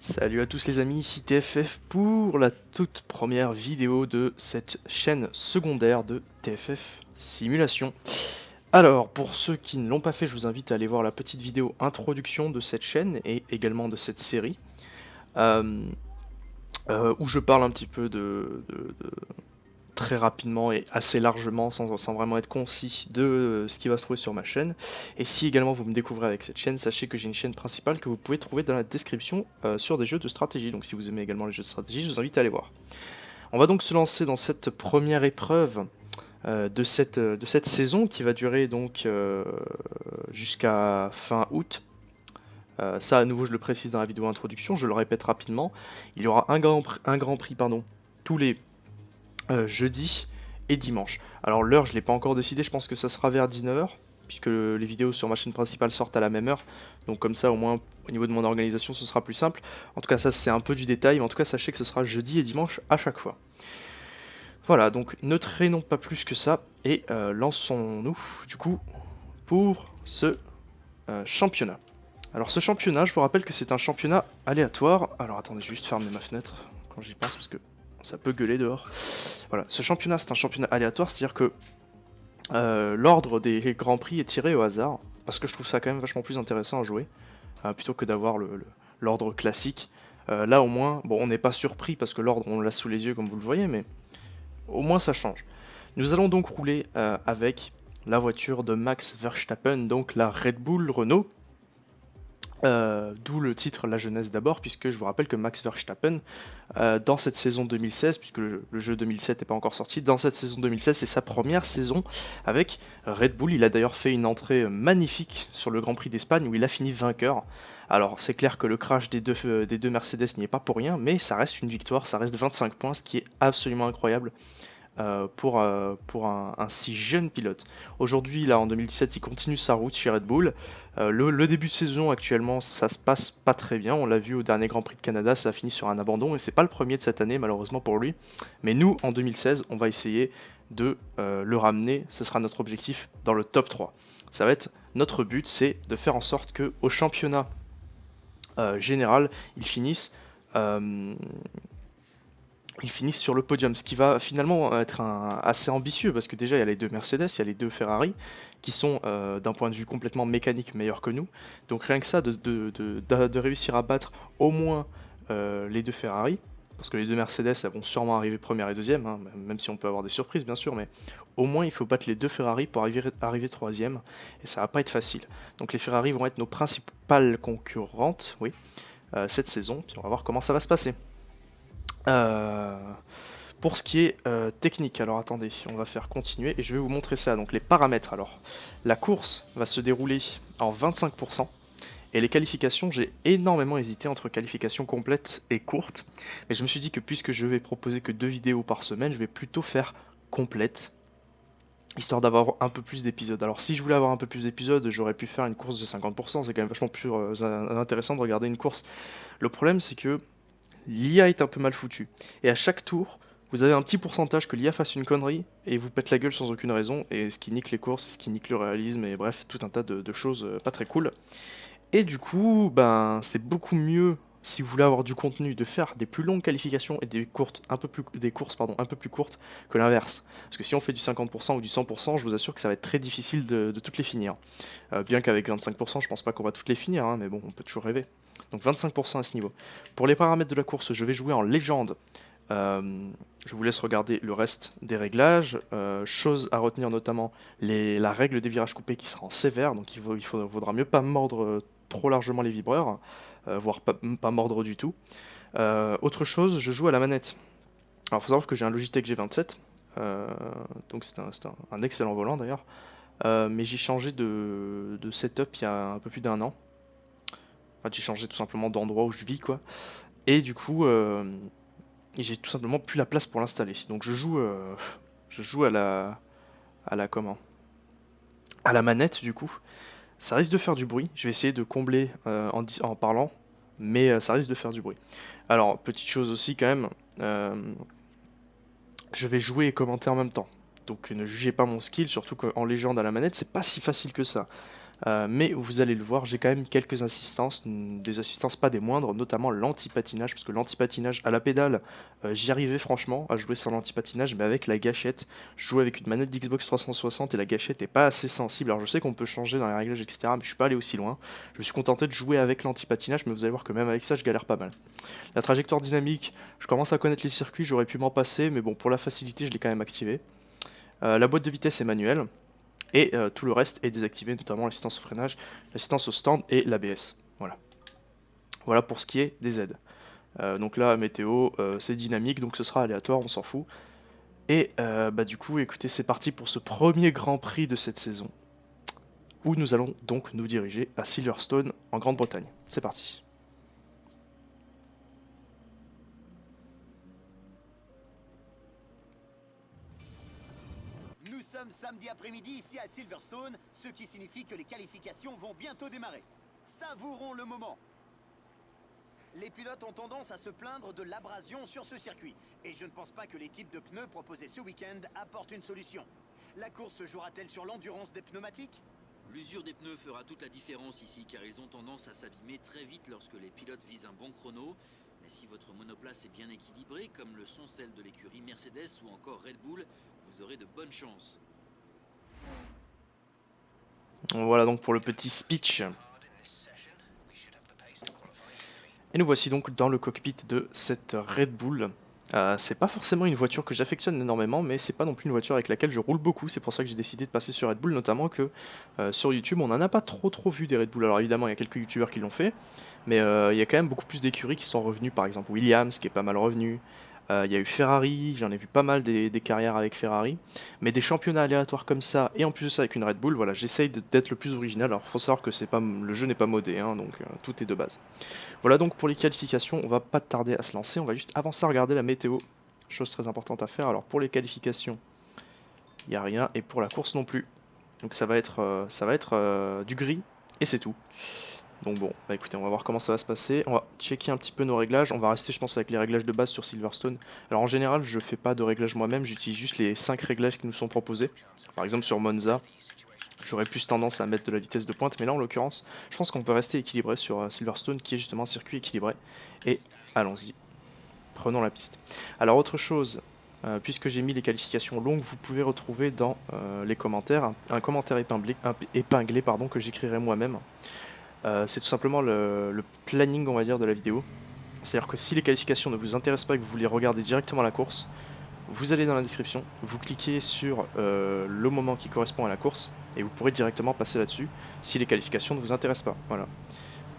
Salut à tous les amis, ici TFF pour la toute première vidéo de cette chaîne secondaire de TFF Simulation. Alors, pour ceux qui ne l'ont pas fait, je vous invite à aller voir la petite vidéo introduction de cette chaîne et également de cette série, euh, où je parle un petit peu très rapidement et assez largement, sans vraiment être concis, de ce qui va se trouver sur ma chaîne. Et si également vous me découvrez avec cette chaîne, sachez que j'ai une chaîne principale que vous pouvez trouver dans la description sur des jeux de stratégie. Donc si vous aimez également les jeux de stratégie, je vous invite à aller voir. On va donc se lancer dans cette première épreuve de cette saison qui va durer donc jusqu'à fin août. Ça à nouveau je le précise dans la vidéo introduction, je le répète rapidement. Il y aura un grand prix tous les jeudi et dimanche. Alors l'heure, je l'ai pas encore décidé, je pense que ça sera vers 19h, puisque les vidéos sur ma chaîne principale sortent à la même heure. Donc comme ça, au moins, au niveau de mon organisation, ce sera plus simple. En tout cas, ça, c'est un peu du détail, mais en tout cas, sachez que ce sera jeudi et dimanche à chaque fois. Voilà, donc ne traînons pas plus que ça, et lançons-nous, du coup, pour ce championnat. Alors ce championnat, je vous rappelle que c'est un championnat aléatoire. Alors attendez, je vais juste fermer ma fenêtre quand j'y pense, parce que ça peut gueuler dehors. Voilà, ce championnat c'est un championnat aléatoire, c'est-à-dire que l'ordre des grands prix est tiré au hasard, parce que je trouve ça quand même vachement plus intéressant à jouer, plutôt que d'avoir l'ordre classique. Là au moins, bon on n'est pas surpris parce que l'ordre on l'a sous les yeux comme vous le voyez, mais au moins ça change. Nous allons donc rouler avec la voiture de Max Verstappen, donc la Red Bull Renault. D'où le titre La jeunesse d'abord, puisque je vous rappelle que Max Verstappen, dans cette saison 2016, puisque le jeu 2007 n'est pas encore sorti, dans cette saison 2016, c'est sa première saison avec Red Bull. Il a d'ailleurs fait une entrée magnifique sur le Grand Prix d'Espagne où il a fini vainqueur. Alors c'est clair que le crash des deux Mercedes n'y est pas pour rien, mais ça reste une victoire, ça reste 25 points, ce qui est absolument incroyable. Pour un si jeune pilote. Aujourd'hui, là en 2017, il continue sa route chez Red Bull. Le début de saison actuellement, ça se passe pas très bien. On l'a vu au dernier Grand Prix de Canada, ça a fini sur un abandon et c'est pas le premier de cette année malheureusement pour lui. Mais nous, en 2016, on va essayer de le ramener. Ce sera notre objectif dans le top 3. Ça va être notre but, c'est de faire en sorte que au championnat général, ils finissent. Ils finissent sur le podium, ce qui va finalement être assez ambitieux, parce que déjà il y a les deux Mercedes, il y a les deux Ferrari, qui sont d'un point de vue complètement mécanique meilleurs que nous. Donc rien que ça, de réussir à battre au moins les deux Ferrari, parce que les deux Mercedes elles vont sûrement arriver première et deuxième, hein, même si on peut avoir des surprises bien sûr, mais au moins il faut battre les deux Ferrari pour arriver troisième, et ça va pas être facile. Donc les Ferrari vont être nos principales concurrentes, oui, cette saison, puis on va voir comment ça va se passer. Euh, pour ce qui est technique, alors attendez, on va faire continuer et je vais vous montrer ça. Donc les paramètres, alors la course va se dérouler en 25% et les qualifications, j'ai énormément hésité entre qualifications complètes et courtes, mais je me suis dit que puisque je vais proposer que 2 vidéos par semaine, je vais plutôt faire complète, histoire d'avoir un peu plus d'épisodes. Alors si je voulais avoir un peu plus d'épisodes, j'aurais pu faire une course de 50%, c'est quand même vachement plus intéressant de regarder une course. Le problème c'est que l'IA est un peu mal foutue. Et à chaque tour, vous avez un petit pourcentage que l'IA fasse une connerie et vous pète la gueule sans aucune raison, et ce qui nique les courses, ce qui nique le réalisme, et bref, tout un tas de choses pas très cool. Et du coup, ben, c'est beaucoup mieux, si vous voulez avoir du contenu, de faire des plus longues qualifications et des courses un peu plus courtes que l'inverse. Parce que si on fait du 50% ou du 100%, je vous assure que ça va être très difficile de toutes les finir. Bien qu'avec 25%, je pense pas qu'on va toutes les finir, hein, mais bon, on peut toujours rêver. Donc 25% à ce niveau. Pour les paramètres de la course, je vais jouer en légende. Je vous laisse regarder le reste des réglages. Chose à retenir notamment la règle des virages coupés qui sera en sévère, donc vaudra mieux pas mordre trop largement les vibreurs, voire pas mordre du tout. Autre chose, je joue à la manette. Alors il faut savoir que j'ai un Logitech G27, donc c'est un excellent volant d'ailleurs, mais j'ai changé de setup il y a un peu plus d'un an. Enfin, j'ai changé tout simplement d'endroit où je vis, quoi. Et du coup, j'ai tout simplement plus la place pour l'installer. Donc je joue comment? À la manette, du coup. Ça risque de faire du bruit. Je vais essayer de combler en parlant, mais ça risque de faire du bruit. Alors, petite chose aussi quand même, je vais jouer et commenter en même temps. Donc ne jugez pas mon skill, surtout qu'en légende à la manette, c'est pas si facile que ça. Mais vous allez le voir, j'ai quand même quelques assistances, des assistances pas des moindres, notamment l'anti-patinage, parce que l'anti-patinage à la pédale, j'y arrivais franchement à jouer sans l'anti-patinage, mais avec la gâchette, je jouais avec une manette d'Xbox 360 et la gâchette est pas assez sensible. Alors je sais qu'on peut changer dans les réglages, etc., mais je suis pas allé aussi loin. Je me suis contenté de jouer avec l'anti-patinage, mais vous allez voir que même avec ça, je galère pas mal. La trajectoire dynamique, je commence à connaître les circuits, j'aurais pu m'en passer, mais bon, pour la facilité, je l'ai quand même activé. La boîte de vitesse est manuelle. Et tout le reste est désactivé, notamment l'assistance au freinage, l'assistance au stand et l'ABS. Voilà. Voilà pour ce qui est des aides. Donc là, météo, c'est dynamique, donc ce sera aléatoire, on s'en fout. Et bah du coup, écoutez, c'est parti pour ce premier Grand Prix de cette saison, où nous allons donc nous diriger à Silverstone, en Grande-Bretagne. C'est parti. Nous sommes samedi après-midi ici à Silverstone, ce qui signifie que les qualifications vont bientôt démarrer. Savourons le moment. Les pilotes ont tendance à se plaindre de l'abrasion sur ce circuit, et je ne pense pas que les types de pneus proposés ce week-end apportent une solution. La course se jouera-t-elle sur l'endurance des pneumatiques? L'usure des pneus fera toute la différence ici, car ils ont tendance à s'abîmer très vite lorsque les pilotes visent un bon chrono. Mais si votre monoplace est bien équilibrée, comme le sont celles de l'écurie Mercedes ou encore Red Bull, vous aurez de bonnes chances. Voilà donc pour le petit speech. Et nous voici donc dans le cockpit de cette Red Bull. C'est pas forcément une voiture que j'affectionne énormément, mais c'est pas non plus une voiture avec laquelle je roule beaucoup. C'est pour ça que j'ai décidé de passer sur Red Bull, notamment que sur YouTube on en a pas trop vu des Red Bull. Alors évidemment il y a quelques youtubeurs qui l'ont fait, mais il y a quand même beaucoup plus d'écuries qui sont revenues, par exemple Williams qui est pas mal revenu. Il y a eu Ferrari, j'en ai vu pas mal des carrières avec Ferrari, mais des championnats aléatoires comme ça, et en plus de ça avec une Red Bull, voilà, j'essaye d'être le plus original. Alors faut savoir que le jeu n'est pas modé, hein, donc tout est de base. Voilà donc pour les qualifications, on va pas tarder à se lancer, on va juste avancer à regarder la météo, chose très importante à faire. Alors pour les qualifications, il n'y a rien, et pour la course non plus. Donc ça va être du gris, et c'est tout. Donc bon, bah écoutez, on va voir comment ça va se passer. On va checker un petit peu nos réglages. On va rester, je pense, avec les réglages de base sur Silverstone. Alors en général, je fais pas de réglages moi-même, j'utilise juste les 5 réglages qui nous sont proposés. Par exemple sur Monza, j'aurais plus tendance à mettre de la vitesse de pointe, mais là en l'occurrence, je pense qu'on peut rester équilibré sur Silverstone, qui est justement un circuit équilibré. Et allons-y, prenons la piste. Alors autre chose, puisque j'ai mis les qualifications longues, vous pouvez retrouver dans les commentaires un commentaire épinglé pardon, que j'écrirai moi-même. C'est tout simplement le planning, on va dire, de la vidéo. C'est-à-dire que si les qualifications ne vous intéressent pas et que vous voulez regarder directement la course, vous allez dans la description, vous cliquez sur le moment qui correspond à la course et vous pourrez directement passer là-dessus si les qualifications ne vous intéressent pas. Voilà.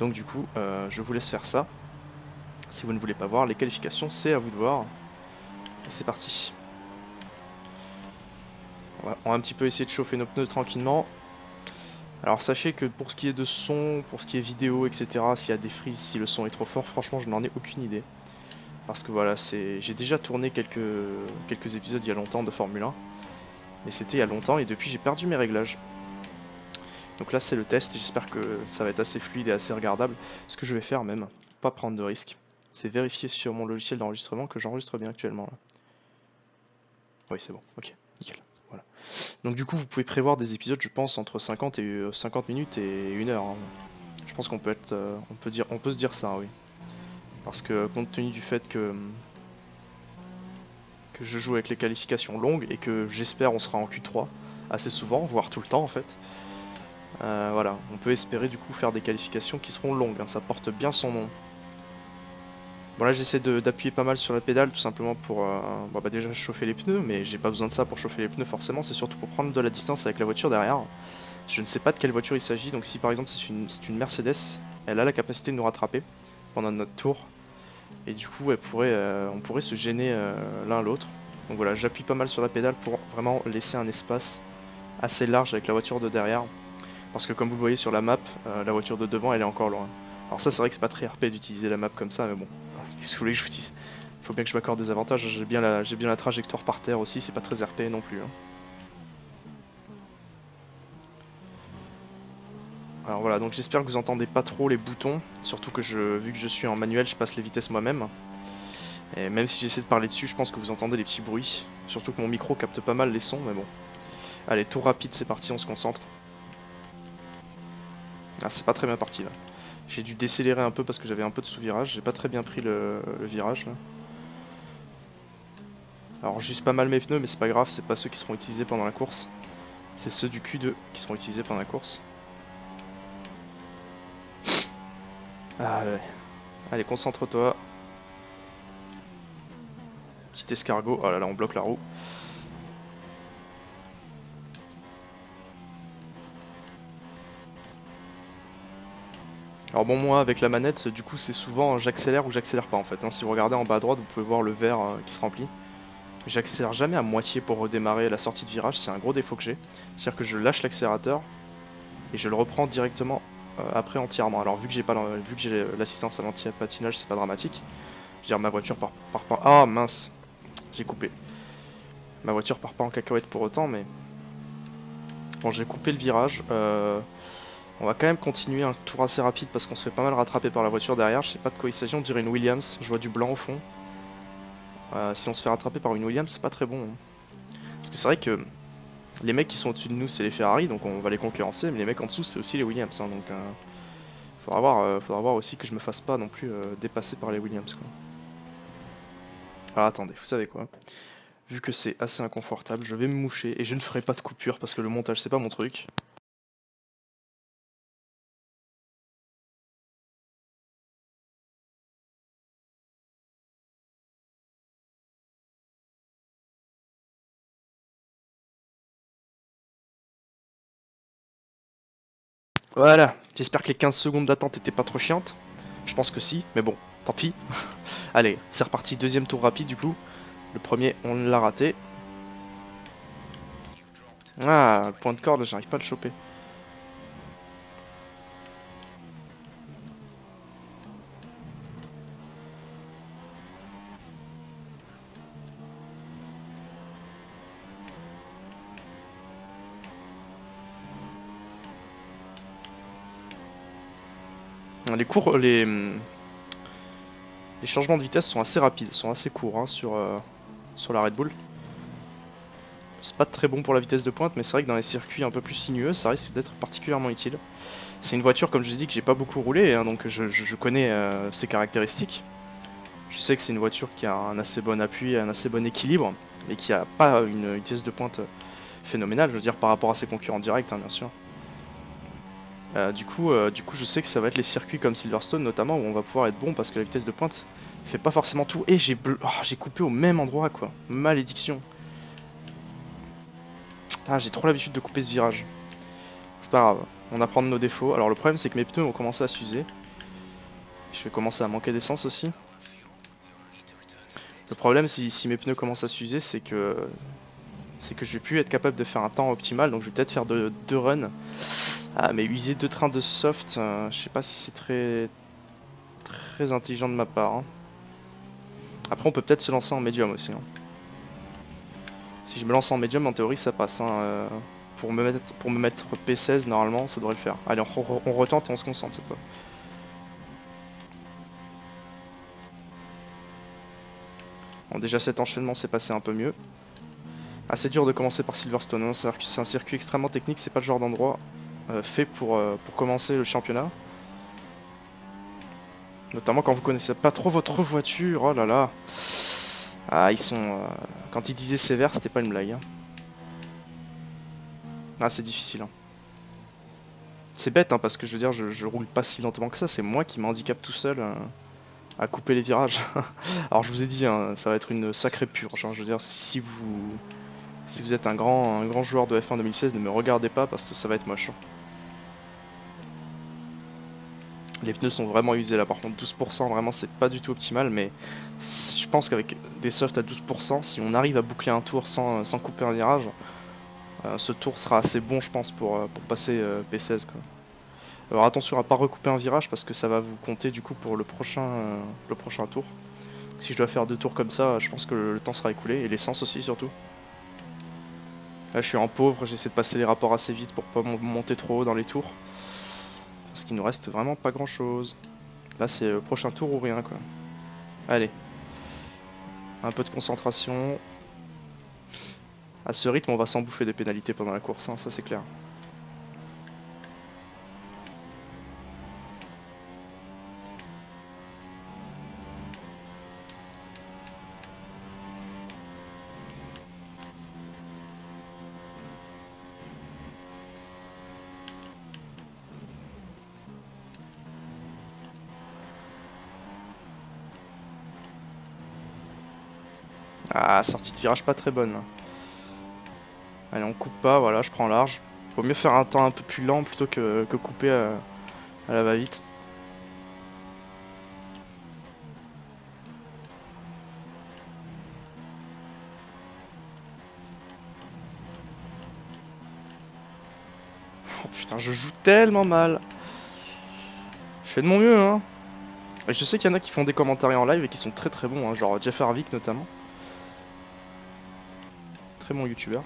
Donc du coup, je vous laisse faire ça. Si vous ne voulez pas voir les qualifications, c'est à vous de voir. Et c'est parti. On va un petit peu essayer de chauffer nos pneus tranquillement. Alors sachez que pour ce qui est de son, pour ce qui est vidéo, etc., s'il y a des frises, si le son est trop fort, franchement je n'en ai aucune idée. Parce que voilà, j'ai déjà tourné quelques épisodes il y a longtemps de Formule 1. Mais c'était il y a longtemps et depuis j'ai perdu mes réglages. Donc là c'est le test et j'espère que ça va être assez fluide et assez regardable. Ce que je vais faire même, pas prendre de risques, c'est vérifier sur mon logiciel d'enregistrement que j'enregistre bien actuellement. Là. Oui c'est bon, ok, nickel. Voilà. Donc du coup vous pouvez prévoir des épisodes je pense entre 50 minutes et 1 heure. Hein. Je pense qu'on peut être, on peut se dire ça oui. Parce que compte tenu du fait que je joue avec les qualifications longues et que j'espère on sera en Q3 assez souvent, voire tout le temps en fait. Voilà, on peut espérer du coup faire des qualifications qui seront longues, hein, ça porte bien son nom. Bon là j'essaie d'appuyer pas mal sur la pédale tout simplement pour bah déjà chauffer les pneus, mais j'ai pas besoin de ça pour chauffer les pneus forcément, c'est surtout pour prendre de la distance avec la voiture derrière. Je ne sais pas de quelle voiture il s'agit, donc si par exemple c'est une Mercedes, elle a la capacité de nous rattraper pendant notre tour. Et du coup on pourrait se gêner l'un l'autre. Donc voilà, j'appuie pas mal sur la pédale pour vraiment laisser un espace assez large avec la voiture de derrière. Parce que comme vous le voyez sur la map, la voiture de devant elle est encore loin. Alors ça c'est vrai que c'est pas très RP d'utiliser la map comme ça, mais bon, qu'est-ce que vous voulez que je vous dise? Faut bien que je m'accorde des avantages, j'ai bien la trajectoire par terre aussi, c'est pas très RP non plus. Hein. Alors voilà, donc j'espère que vous entendez pas trop les boutons, surtout que vu que je suis en manuel, je passe les vitesses moi-même. Et même si j'essaie de parler dessus, je pense que vous entendez les petits bruits, surtout que mon micro capte pas mal les sons, mais bon. Allez, tour rapide, c'est parti, on se concentre. Ah, c'est pas très bien parti là. J'ai dû décélérer un peu parce que j'avais un peu de sous-virage. J'ai pas très bien pris le virage là. Alors juste pas mal mes pneus, mais c'est pas grave, c'est pas ceux qui seront utilisés pendant la course. C'est ceux du Q2 qui seront utilisés pendant la course. Ah ouais. Allez, concentre-toi. Petit escargot. Oh là là, on bloque la roue. Alors bon, moi avec la manette, du coup c'est souvent j'accélère ou j'accélère pas en fait. Hein. Si vous regardez en bas à droite, vous pouvez voir le vert qui se remplit. J'accélère jamais à moitié pour redémarrer la sortie de virage, c'est un gros défaut que j'ai. C'est-à-dire que je lâche l'accélérateur et je le reprends directement après entièrement. Alors vu que j'ai l'assistance à l'anti-patinage, c'est pas dramatique. Je veux dire, ma voiture part pas... Ah mince, j'ai coupé. Ma voiture part pas en cacahuète pour autant, mais... Bon, j'ai coupé le virage. On va quand même continuer un tour assez rapide parce qu'on se fait pas mal rattraper par la voiture derrière. Je sais pas de quoi il s'agit, on dirait une Williams. Je vois du blanc au fond. Si on se fait rattraper par une Williams, c'est pas très bon. Hein. Parce que c'est vrai que les mecs qui sont au-dessus de nous, c'est les Ferrari, donc on va les concurrencer. Mais les mecs en dessous, c'est aussi les Williams. Hein, donc faudra voir aussi que je me fasse pas non plus dépasser par les Williams. Quoi. Alors attendez, vous savez quoi? Vu que c'est assez inconfortable, je vais me moucher et je ne ferai pas de coupure parce que le montage c'est pas mon truc. Voilà, j'espère que les 15 secondes d'attente étaient pas trop chiantes. Je pense que si, mais bon, tant pis. Allez, c'est reparti, deuxième tour rapide du coup. Le premier, on l'a raté. Ah, le point de corde, j'arrive pas à le choper. Les changements de vitesse sont assez rapides, sont assez courts hein, sur la Red Bull. C'est pas très bon pour la vitesse de pointe, mais c'est vrai que dans les circuits un peu plus sinueux, ça risque d'être particulièrement utile. C'est une voiture, comme je l'ai dit, que j'ai pas beaucoup roulé, hein, donc je connais ses caractéristiques. Je sais que c'est une voiture qui a un assez bon appui, un assez bon équilibre, mais qui a pas une vitesse de pointe phénoménale, je veux dire, par rapport à ses concurrents directs, hein, bien sûr. Du coup, je sais que ça va être les circuits comme Silverstone notamment où on va pouvoir être bon parce que la vitesse de pointe fait pas forcément tout. Et j'ai coupé au même endroit quoi. Malédiction. Ah, j'ai trop l'habitude de couper ce virage. C'est pas grave, on apprend de nos défauts. Alors le problème c'est que mes pneus ont commencé à s'user. Je vais commencer à manquer d'essence aussi. Le problème si mes pneus commencent à s'user c'est que je vais plus être capable de faire un temps optimal. Donc je vais peut-être faire deux runs. Ah mais user 2 trains de soft, je sais pas si c'est très intelligent de ma part. Hein. Après on peut peut-être se lancer en médium aussi. Hein. Si je me lance en médium en théorie ça passe. Hein. Pour me mettre P16 normalement ça devrait le faire. Allez on retente et on se concentre cette fois. Bon déjà cet enchaînement s'est passé un peu mieux. Assez dur de commencer par Silverstone. Hein. C'est un circuit extrêmement technique, c'est pas le genre d'endroit fait pour commencer le championnat. Notamment quand vous connaissez pas trop votre voiture, oh là là. Ah ils sont... quand ils disaient sévère c'était pas une blague. Hein. Ah c'est difficile. Hein. C'est bête hein, parce que je veux dire je roule pas si lentement que ça, c'est moi qui m'handicape tout seul à couper les virages. Alors je vous ai dit, hein, ça va être une sacrée purge. Hein. Je veux dire si vous êtes un grand joueur de F1 2016, ne me regardez pas parce que ça va être moche. Hein. Les pneus sont vraiment usés là par contre, 12% vraiment c'est pas du tout optimal, mais je pense qu'avec des softs à 12%, si on arrive à boucler un tour sans couper un virage, ce tour sera assez bon je pense pour passer P16 quoi. Alors attention à pas recouper un virage parce que ça va vous compter du coup pour le prochain tour. Si je dois faire 2 tours comme ça, je pense que le temps sera écoulé, et l'essence aussi surtout. Là je suis en pauvre, j'essaie de passer les rapports assez vite pour pas monter trop haut dans les tours. Parce qu'il nous reste vraiment pas grand chose. Là c'est le prochain tour ou rien quoi. Allez. Un peu de concentration. À ce rythme on va s'en bouffer des pénalités pendant la course, hein, ça c'est clair. Ah, sortie de virage pas très bonne. Là. Allez, on coupe pas, voilà, je prends large. Vaut mieux faire un temps un peu plus lent plutôt que couper à la va-vite. Oh putain, je joue tellement mal. Je fais de mon mieux, hein. Et je sais qu'il y en a qui font des commentaires en live et qui sont très très bons, hein, genre Jeff Harvick notamment. Très bon youtubeur.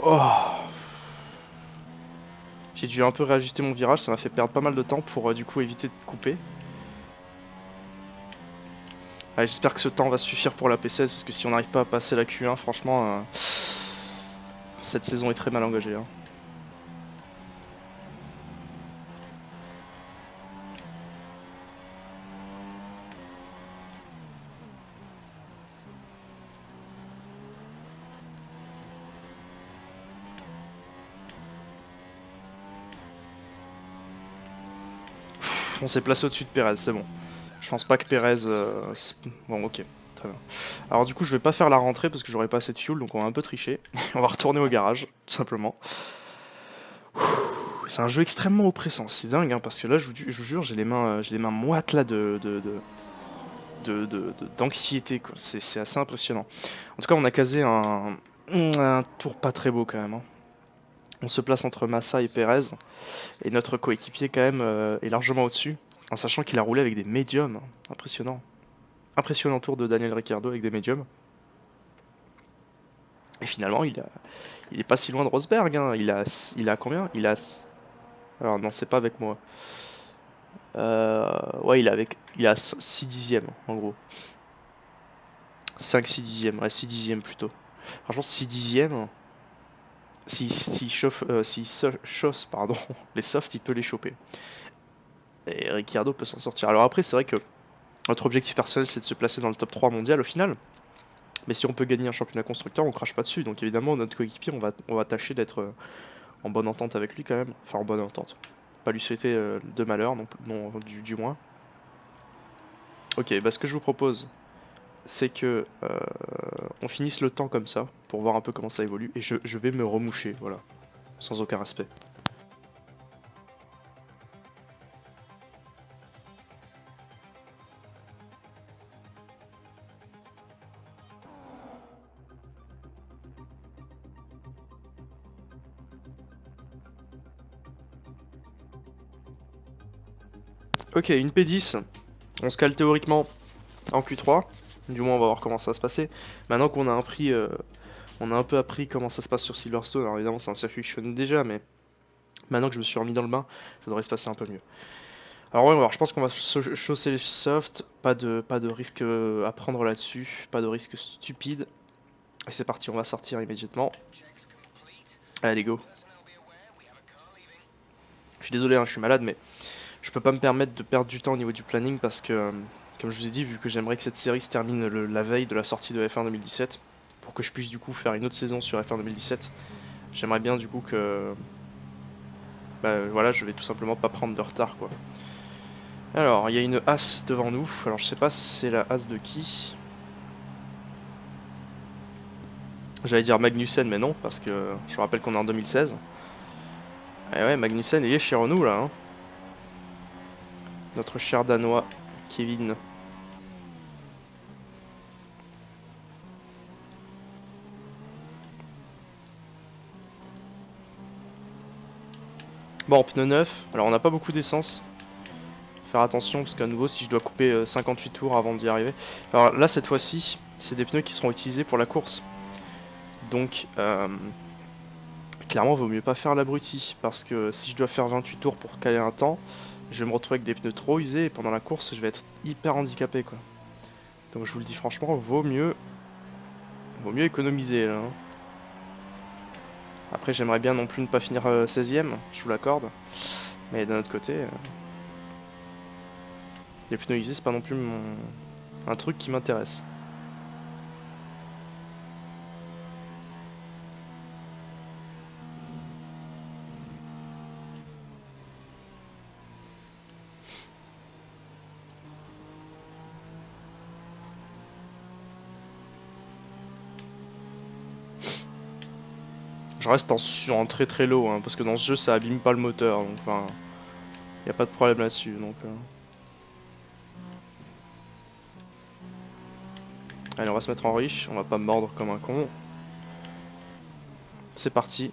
Oh. J'ai dû un peu réajuster mon virage, ça m'a fait perdre pas mal de temps pour du coup éviter de couper. Allez, j'espère que ce temps va suffire pour la P16 parce que si on n'arrive pas à passer la Q1, franchement, cette saison est très mal engagée. Hein. On s'est placé au-dessus de Perez, c'est bon. Je pense pas que Perez... Bon, ok, très bien. Alors du coup, je vais pas faire la rentrée parce que j'aurai pas assez de fuel, donc on va un peu tricher. On va retourner au garage, tout simplement. C'est un jeu extrêmement oppressant, c'est dingue, hein, parce que là, je vous jure, j'ai les mains moites là d'anxiété, quoi. C'est assez impressionnant. En tout cas, on a casé un tour pas très beau quand même. Hein. On se place entre Massa et Perez, et notre coéquipier quand même est largement au-dessus, en sachant qu'il a roulé avec des médiums. Impressionnant. Impressionnant tour de Daniel Ricciardo avec des médiums. Et finalement, il est pas si loin de Rosberg. Hein. Il a combien? Alors non, c'est pas avec moi. Ouais, il a 6 dixièmes en gros. 5-6 dixièmes, ouais, 6 dixièmes plutôt. Franchement, 6 dixièmes, s'il chausse pardon, les softs, il peut les choper. Et Ricciardo peut s'en sortir. Alors après, c'est vrai que notre objectif personnel, c'est de se placer dans le top 3 mondial au final. Mais si on peut gagner un championnat constructeur, on crache pas dessus. Donc évidemment, notre coéquipier, on va tâcher d'être en bonne entente avec lui quand même. Enfin, en bonne entente. Pas lui souhaiter de malheur, non du moins. Ok, bah ce que je vous propose, c'est que on finisse le temps comme ça, pour voir un peu comment ça évolue. Et je vais me remoucher, voilà. Sans aucun respect. Ok, une P10. On se cale théoriquement en Q3. Du moins, on va voir comment ça va se passer. Maintenant qu'on a on a un peu appris comment ça se passe sur Silverstone. Alors évidemment, c'est un circuit que je connais déjà, mais maintenant que je me suis remis dans le bain, ça devrait se passer un peu mieux. Alors ouais, alors je pense qu'on va chausser les softs. Pas de risque à prendre là-dessus. Pas de risque stupide. Et c'est parti, on va sortir immédiatement. Allez, go. Je suis désolé, hein, je suis malade, mais je peux pas me permettre de perdre du temps au niveau du planning parce que, comme je vous ai dit, vu que j'aimerais que cette série se termine la veille de la sortie de F1 2017, pour que je puisse du coup faire une autre saison sur F1 2017, j'aimerais bien du coup que... Bah voilà, je vais tout simplement pas prendre de retard quoi. Alors, il y a une As devant nous, alors je sais pas si c'est la As de qui. J'allais dire Magnussen, mais non, parce que je vous rappelle qu'on est en 2016. Et ouais, Magnussen, il est chez Renault là. Hein. Notre cher Danois, Kevin. Bon, pneu neuf. Alors, on n'a pas beaucoup d'essence. Faire attention, parce qu'à nouveau, si je dois couper 58 tours avant d'y arriver. Alors là, cette fois-ci, c'est des pneus qui seront utilisés pour la course. Donc, clairement, vaut mieux pas faire l'abruti. Parce que si je dois faire 28 tours pour caler un temps, je vais me retrouver avec des pneus trop usés. Et pendant la course, je vais être hyper handicapé, quoi. Donc, je vous le dis franchement, vaut mieux économiser, là. Hein. Après, j'aimerais bien non plus ne pas finir 16ème, je vous l'accorde. Mais d'un autre côté, les pneus usés, c'est pas non plus un truc qui m'intéresse. Je reste en très très low, hein, parce que dans ce jeu ça abîme pas le moteur, donc enfin, y a pas de problème là-dessus. Donc, allez, on va se mettre en riche, on va pas mordre comme un con. C'est parti.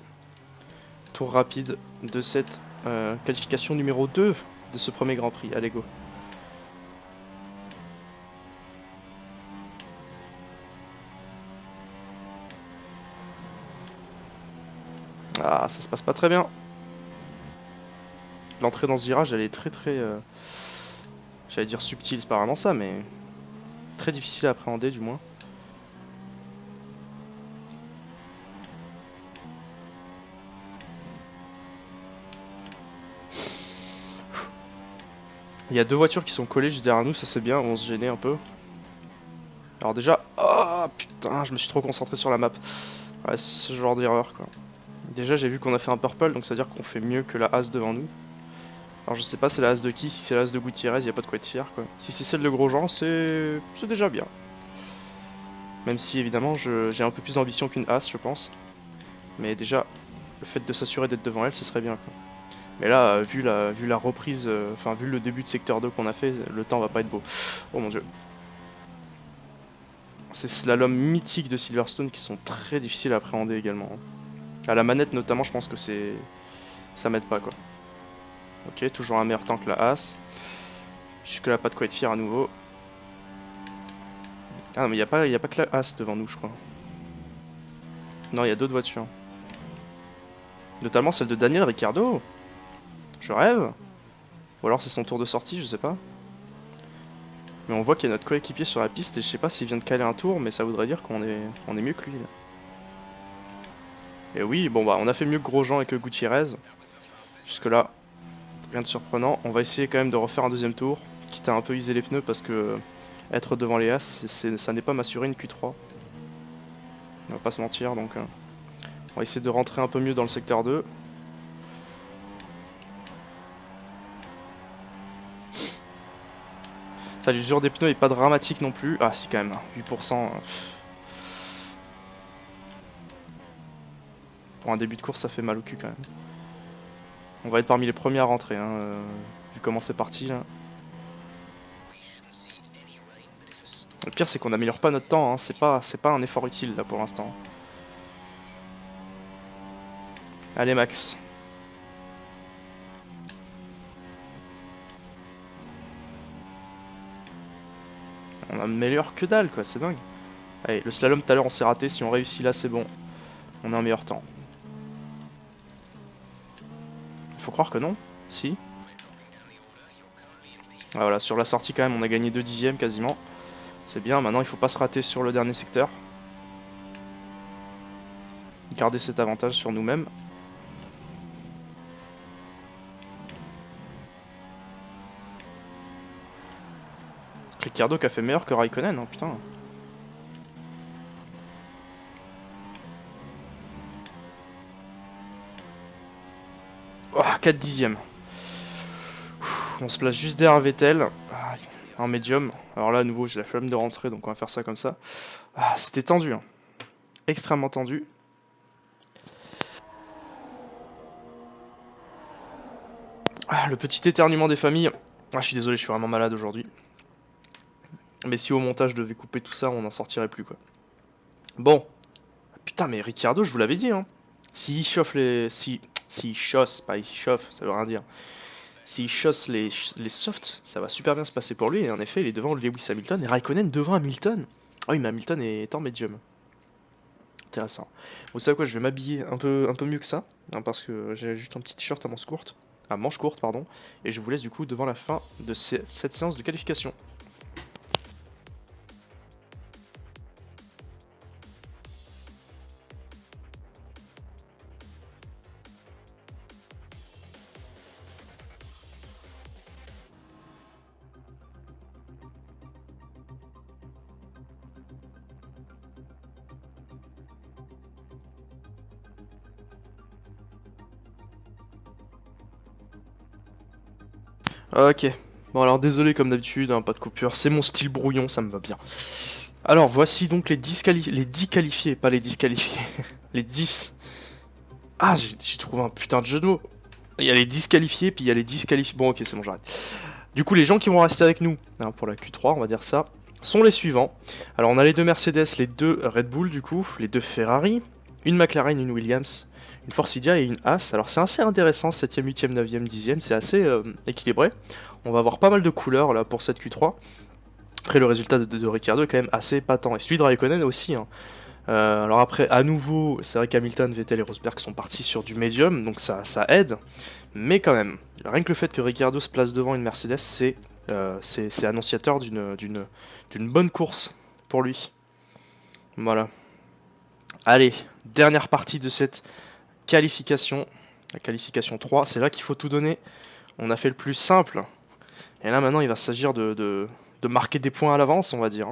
Tour rapide de cette qualification numéro 2 de ce premier Grand Prix. Allez, go. Ah, ça se passe pas très bien. L'entrée dans ce virage, elle est très très... j'allais dire subtile, c'est pas vraiment ça, mais... très difficile à appréhender, du moins. Il y a deux voitures qui sont collées juste derrière nous, ça c'est bien, on se gênait un peu. Alors déjà... Oh putain, je me suis trop concentré sur la map. Ouais, c'est ce genre d'erreur, quoi. Déjà j'ai vu qu'on a fait un purple, donc ça veut dire qu'on fait mieux que la As devant nous. Alors je sais pas c'est la As de qui, si c'est la As de Gutiérrez, y a pas de quoi être fier, quoi. Si c'est celle de Grosjean, c'est déjà bien. Même si évidemment j'ai un peu plus d'ambition qu'une As, je pense. Mais déjà, le fait de s'assurer d'être devant elle, ce serait bien, quoi. Mais là, vu la reprise, enfin vu le début de secteur 2 qu'on a fait, le temps va pas être beau. Oh mon dieu. Ces slaloms mythiques de Silverstone qui sont très difficiles à appréhender également. À la manette notamment, je pense que ça m'aide pas, quoi. Ok, toujours un meilleur temps que la As. Jusque là, pas de quoi être fier à nouveau. Ah non, mais y a pas que la As devant nous, je crois. Non, il y a d'autres voitures. Notamment celle de Daniel Ricciardo. Je rêve. Ou alors c'est son tour de sortie, je sais pas. Mais on voit qu'il y a notre coéquipier sur la piste et je sais pas s'il vient de caler un tour, mais ça voudrait dire qu'on est mieux que lui, là. Et oui, bon bah on a fait mieux que Grosjean et que Gutiérrez. Jusque là, rien de surprenant. On va essayer quand même de refaire un deuxième tour, quitte à un peu user les pneus parce que être devant les As, ça n'est pas m'assurer une Q3. On va pas se mentir, donc on va essayer de rentrer un peu mieux dans le secteur 2. Ça, l'usure des pneus est pas dramatique non plus. Ah si quand même, 8%. Pour un début de course, ça fait mal au cul quand même. On va être parmi les premiers à rentrer, hein, vu comment c'est parti là. Le pire c'est qu'on n'améliore pas notre temps, hein. C'est pas un effort utile là pour l'instant. Allez Max. On améliore que dalle quoi, c'est dingue. Allez, le slalom tout à l'heure on s'est raté, si on réussit là c'est bon. On a un meilleur temps. Faut croire que non. Si. Ah, voilà, sur la sortie quand même on a gagné 2 dixièmes quasiment. C'est bien, maintenant il faut pas se rater sur le dernier secteur. Garder cet avantage sur nous-mêmes. Ricciardo qui a fait meilleur que Raikkonen, hein, putain. Oh, 4 dixièmes. On se place juste derrière Vettel. En médium. Alors là à nouveau j'ai la flemme de rentrer donc on va faire ça comme ça. Ah, c'était tendu, hein. Extrêmement tendu. Ah, le petit éternuement des familles. Ah, je suis désolé, je suis vraiment malade aujourd'hui. Mais si au montage je devais couper tout ça, on n'en sortirait plus quoi. Bon. Putain mais Ricciardo, je vous l'avais dit, hein. S'il chauffe les... S'il chosse, pas il chauffe, ça veut rien dire. S'il chosse les softs, ça va super bien se passer pour lui. Et en effet, il est devant Lewis Hamilton et Raikkonen devant Hamilton. Ah oui, mais Hamilton est en médium. Intéressant. Vous savez quoi, je vais m'habiller un peu mieux que ça, hein, parce que j'ai juste un petit t-shirt à manche courte, pardon, et je vous laisse du coup devant la fin de cette séance de qualification. Ok, bon alors désolé comme d'habitude, hein, pas de coupure, c'est mon style brouillon, ça me va bien. Alors voici donc les 10 qualifiés, pas les disqualifiés, les 10 Ah, j'ai trouvé un putain de jeu de mots. Il y a les disqualifiés, puis il y a les disqualifiés. Bon, ok, c'est bon, j'arrête. Du coup, les gens qui vont rester avec nous, hein, pour la Q3, on va dire ça, sont les suivants. Alors, on a les 2 Mercedes, les 2 Red Bull, du coup, les 2 Ferrari, une McLaren, une Williams, une Force India et une Haas. Alors, c'est assez intéressant, 7ème, 8ème, 9ème, 10ème, c'est assez équilibré. On va avoir pas mal de couleurs là pour cette Q3. Après, le résultat de Ricciardo est quand même assez épatant. Et celui de Raikkonen aussi, hein. Alors après, à nouveau, c'est vrai qu'Hamilton, Vettel et Rosberg sont partis sur du médium, donc ça aide. Mais quand même, rien que le fait que Ricciardo se place devant une Mercedes, c'est annonciateur d'une bonne course pour lui. Voilà. Allez, dernière partie de cette qualification. La qualification 3, c'est là qu'il faut tout donner. On a fait le plus simple. Et là maintenant, il va s'agir de marquer des points à l'avance, on va dire.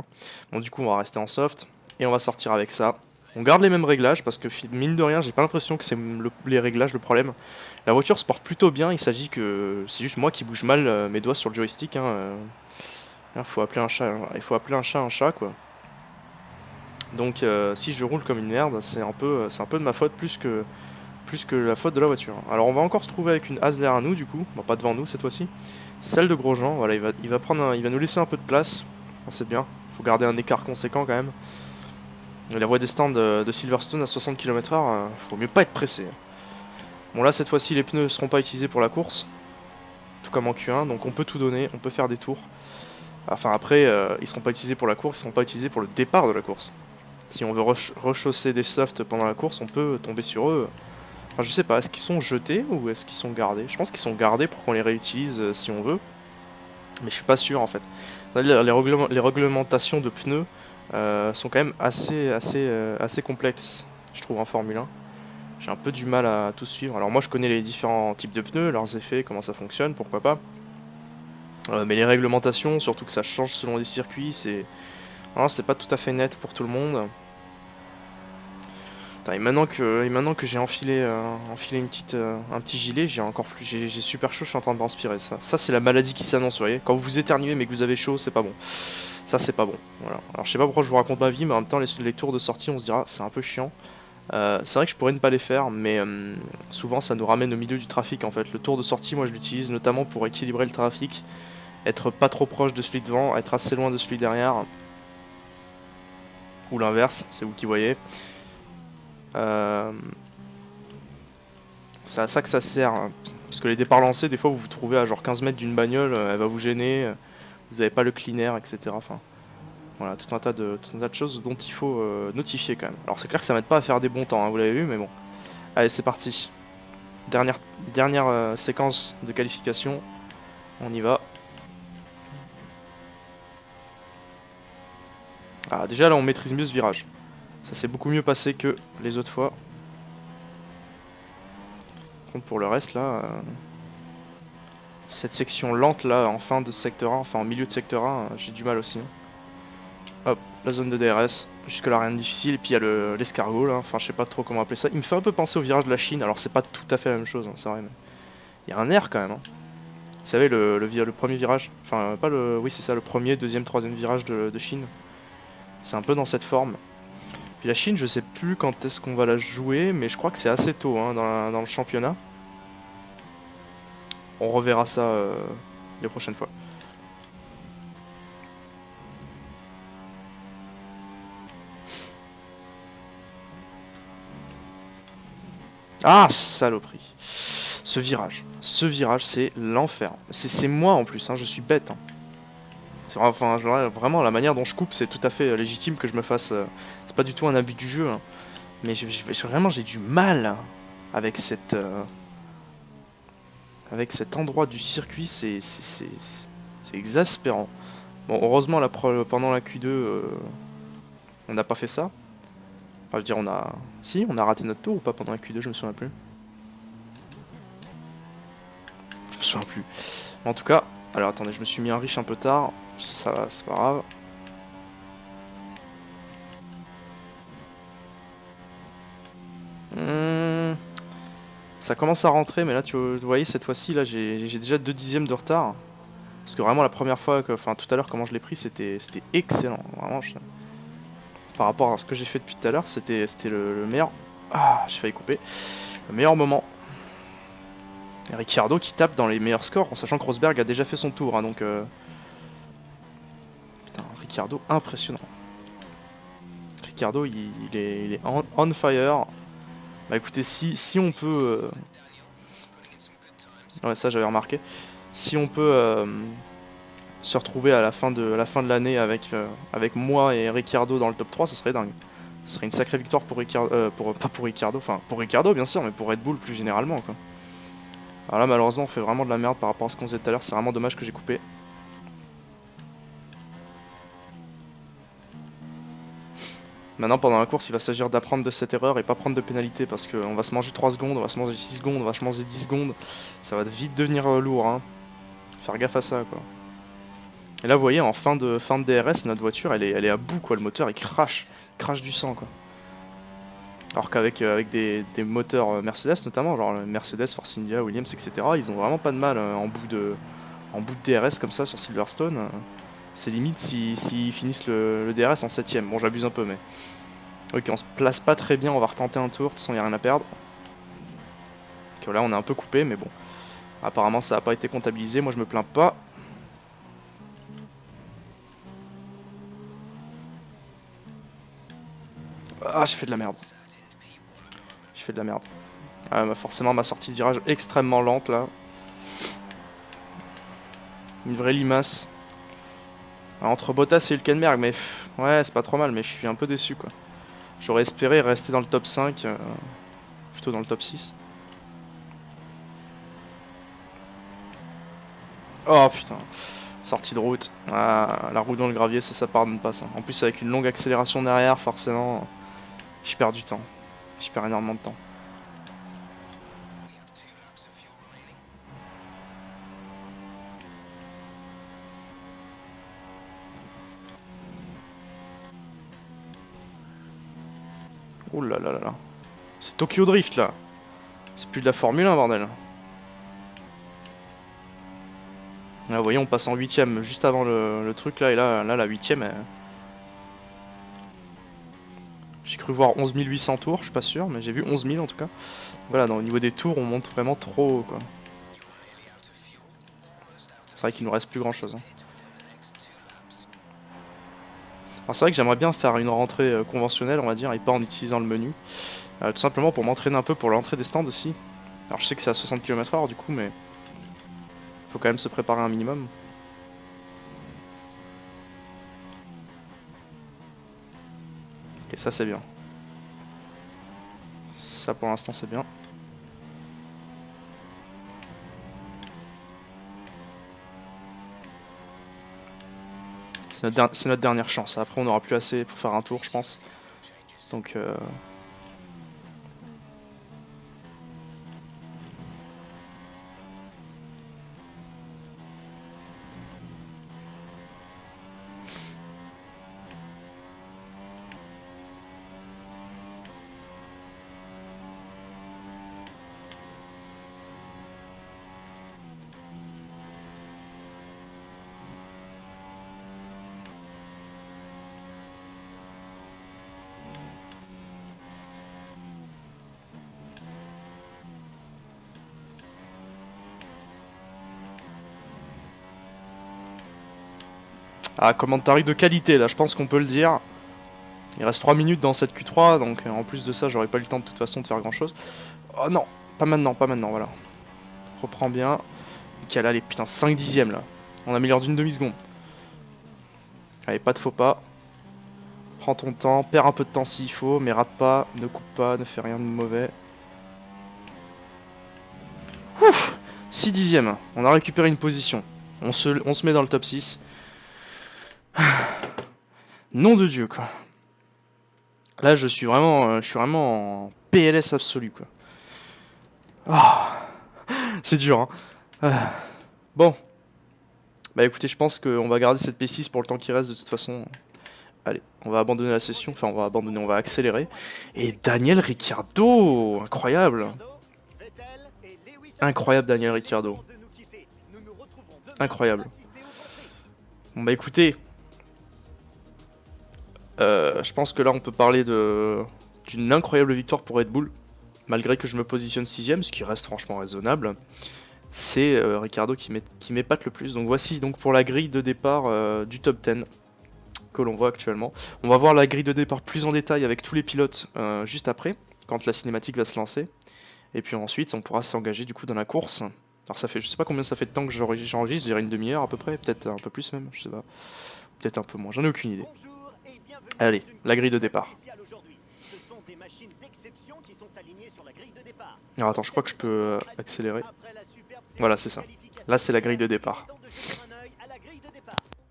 Bon, du coup, on va rester en soft. Et on va sortir avec ça. On garde les mêmes réglages parce que mine de rien, j'ai pas l'impression que c'est les réglages le problème. La voiture se porte plutôt bien, il s'agit que c'est juste moi qui bouge mal mes doigts sur le joystick. Faut appeler un chat, il faut appeler un chat quoi. Donc si je roule comme une merde, c'est un peu de ma faute plus que la faute de la voiture. Alors on va encore se trouver avec une As derrière nous du coup, bon, pas devant nous cette fois-ci. C'est celle de Grosjean, voilà, il va nous laisser un peu de place, c'est bien. Faut garder un écart conséquent quand même. La voie des stands de Silverstone à 60 km/h, faut mieux pas être pressé. Bon là cette fois-ci les pneus ne seront pas utilisés pour la course, tout comme en Q1, donc on peut tout donner, on peut faire des tours. Enfin après, ils seront pas utilisés pour la course, ils seront pas utilisés pour le départ de la course. Si on veut rechausser des softs pendant la course, on peut tomber sur eux. Enfin je sais pas, est-ce qu'ils sont jetés ou est-ce qu'ils sont gardés? Je pense qu'ils sont gardés pour qu'on les réutilise si on veut. Mais je suis pas sûr en fait. Les réglementations de pneus sont quand même assez complexes, je trouve, en Formule 1. J'ai un peu du mal à tout suivre. Alors moi je connais les différents types de pneus, leurs effets, comment ça fonctionne, pourquoi pas. Mais les réglementations, surtout que ça change selon les circuits, c'est pas tout à fait net pour tout le monde. Putain, et maintenant que j'ai enfilé un petit gilet, j'ai super chaud, je suis en train de transpirer. Ça c'est la maladie qui s'annonce, vous voyez. Quand vous éternuez mais que vous avez chaud, c'est pas bon. Ça c'est pas bon. Voilà. Alors je sais pas pourquoi je vous raconte ma vie, mais en même temps les tours de sortie, on se dira c'est un peu chiant. C'est vrai que je pourrais ne pas les faire, mais souvent ça nous ramène au milieu du trafic en fait. Le tour de sortie, moi je l'utilise notamment pour équilibrer le trafic, être pas trop proche de celui devant, être assez loin de celui derrière. Ou l'inverse, c'est vous qui voyez. C'est à ça que ça sert, hein. Parce que les départs lancés, des fois vous vous trouvez à genre 15 mètres d'une bagnole, elle va vous gêner, vous n'avez pas le clean air, etc. Enfin, voilà, tout un tas de choses dont il faut notifier quand même. Alors c'est clair que ça m'aide pas à faire des bons temps, hein, vous l'avez vu, mais bon. Allez, c'est parti. Dernière séquence de qualification. On y va. Ah, déjà là on maîtrise mieux ce virage. Ça s'est beaucoup mieux passé que les autres fois. Par contre pour le reste là... cette section lente là en fin de secteur 1, enfin en milieu de secteur 1, j'ai du mal aussi. Hop, la zone de DRS, jusque là rien de difficile, et puis il y a l'escargot là, enfin je sais pas trop comment appeler ça. Il me fait un peu penser au virage de la Chine, alors c'est pas tout à fait la même chose, hein, c'est vrai, mais il y a un air quand même. Hein. Vous savez, le premier virage, enfin pas le... Oui c'est ça, le premier, deuxième, troisième virage de Chine. C'est un peu dans cette forme. Puis la Chine, je sais plus quand est-ce qu'on va la jouer, mais je crois que c'est assez tôt hein, dans le championnat. On reverra ça les prochaines fois. Ah, saloperie. Ce virage, c'est l'enfer. C'est moi en plus, hein, je suis bête. Hein. Enfin, vraiment, la manière dont je coupe, c'est tout à fait légitime que je me fasse... c'est pas du tout un abus du jeu. Hein. Mais vraiment, j'ai du mal hein, avec avec cet endroit du circuit, c'est exaspérant. Bon, heureusement, pendant la Q2, on n'a pas fait ça. Enfin, je veux dire, Si, on a raté notre tour ou pas pendant la Q2, je me souviens plus. Je me souviens plus. En tout cas, alors attendez, je me suis mis un riche un peu tard. Ça va, c'est pas grave. Ça commence à rentrer, mais là, vous voyez, cette fois-ci, là, j'ai déjà 2 dixièmes de retard. Parce que vraiment, la première fois, enfin, tout à l'heure, comment je l'ai pris, c'était excellent. Vraiment, par rapport à ce que j'ai fait depuis tout à l'heure, c'était le meilleur. Ah, j'ai failli couper. Le meilleur moment. Et Ricciardo qui tape dans les meilleurs scores en sachant que Rosberg a déjà fait son tour. Hein, donc putain, Ricciardo impressionnant. Ricciardo il est on fire. Bah écoutez, si on peut... Ouais, ça j'avais remarqué. Si on peut se retrouver à la fin de l'année avec moi et Ricciardo dans le top 3, ce serait dingue. Ce serait une sacrée victoire pour Ricciardo, pas pour Ricciardo, enfin pour Ricciardo bien sûr, mais pour Red Bull plus généralement quoi. Alors là malheureusement on fait vraiment de la merde par rapport à ce qu'on faisait tout à l'heure, c'est vraiment dommage que j'ai coupé. Maintenant pendant la course il va s'agir d'apprendre de cette erreur et pas prendre de pénalité parce qu'on va se manger 3 secondes, on va se manger 6 secondes, on va se manger 10 secondes. Ça va vite devenir lourd hein. Faire gaffe à ça quoi. Et là vous voyez en fin de DRS notre voiture elle est à bout quoi, le moteur il crache du sang quoi. Alors qu'avec avec des moteurs Mercedes notamment, genre Mercedes, Force India, Williams etc. Ils ont vraiment pas de mal en bout de DRS comme ça sur Silverstone. C'est limite s'ils finissent le DRS en 7ème. Bon j'abuse un peu mais... Ok on se place pas très bien, on va retenter un tour, de toute façon il n'y a rien à perdre. Ok là on est un peu coupé mais bon. Apparemment ça n'a pas été comptabilisé, moi je me plains pas. Ah j'ai fait de la merde. J'ai fait de la merde. Ah, bah forcément ma sortie de virage extrêmement lente là. Une vraie limace. Alors, entre Bottas et Hülkenberg, mais ouais c'est pas trop mal, mais je suis un peu déçu quoi. J'aurais espéré rester dans le top 5, plutôt dans le top 6. Oh putain, sortie de route. Ah, la roue dans le gravier ça pardonne pas ça. En plus avec une longue accélération derrière forcément, je perds du temps. Je perds énormément de temps. Oh là là là là. C'est Tokyo Drift là. C'est plus de la Formule 1 bordel. Là vous voyez on passe en 8ème juste avant le truc là. Et là la 8ème j'ai cru voir 11 800 tours, je suis pas sûr, mais j'ai vu 11 000 en tout cas. Voilà, au niveau des tours on monte vraiment trop haut quoi. C'est vrai qu'il nous reste plus grand chose hein. Alors c'est vrai que j'aimerais bien faire une rentrée conventionnelle on va dire et pas en utilisant le menu. Tout simplement pour m'entraîner un peu pour l'entrée des stands aussi. Alors je sais que c'est à 60 km/h du coup mais faut quand même se préparer un minimum. Ok ça c'est bien. Ça pour l'instant c'est bien. C'est notre dernière chance. Après on n'aura plus assez pour faire un tour je pense. Donc ah, commentary de qualité là, je pense qu'on peut le dire. Il reste 3 minutes dans cette Q3, donc en plus de ça, j'aurais pas eu le temps de toute façon de faire grand chose. Oh non, pas maintenant, voilà. Reprends bien. Nickel, allez, putain, 5 dixièmes là. On améliore d'une demi-seconde. Allez, pas de faux pas. Prends ton temps, perds un peu de temps s'il faut, mais rate pas, ne coupe pas, ne fais rien de mauvais. Ouf, 6 dixièmes, on a récupéré une position. On se met dans le top 6. Nom de Dieu quoi. Là je suis vraiment en PLS absolu quoi. Oh, c'est dur hein. Bon. Bah écoutez je pense qu'on va garder cette P6 pour le temps qui reste de toute façon. Allez, on va abandonner la session, enfin on va accélérer. Et Daniel Ricciardo, incroyable. Incroyable Daniel Ricciardo. Incroyable. Bon bah écoutez. Je pense que là on peut parler d'une incroyable victoire pour Red Bull. malgré que je me positionne 6ème, ce qui reste franchement raisonnable. C'est Ricciardo qui m'épate le plus. Donc voici donc pour la grille de départ du top 10 que l'on voit actuellement. On va voir la grille de départ plus en détail avec tous les pilotes juste après, quand la cinématique va se lancer. Et puis ensuite on pourra s'engager du coup dans la course. Alors ça fait, je sais pas combien ça fait de temps que j'enregistre, je dirais une demi-heure à peu près, peut-être un peu plus même, je sais pas. Peut-être un peu moins, j'en ai aucune idée. Allez, la grille de départ. Alors attends, je crois que je peux accélérer. Voilà, c'est ça. Là, c'est la grille de départ.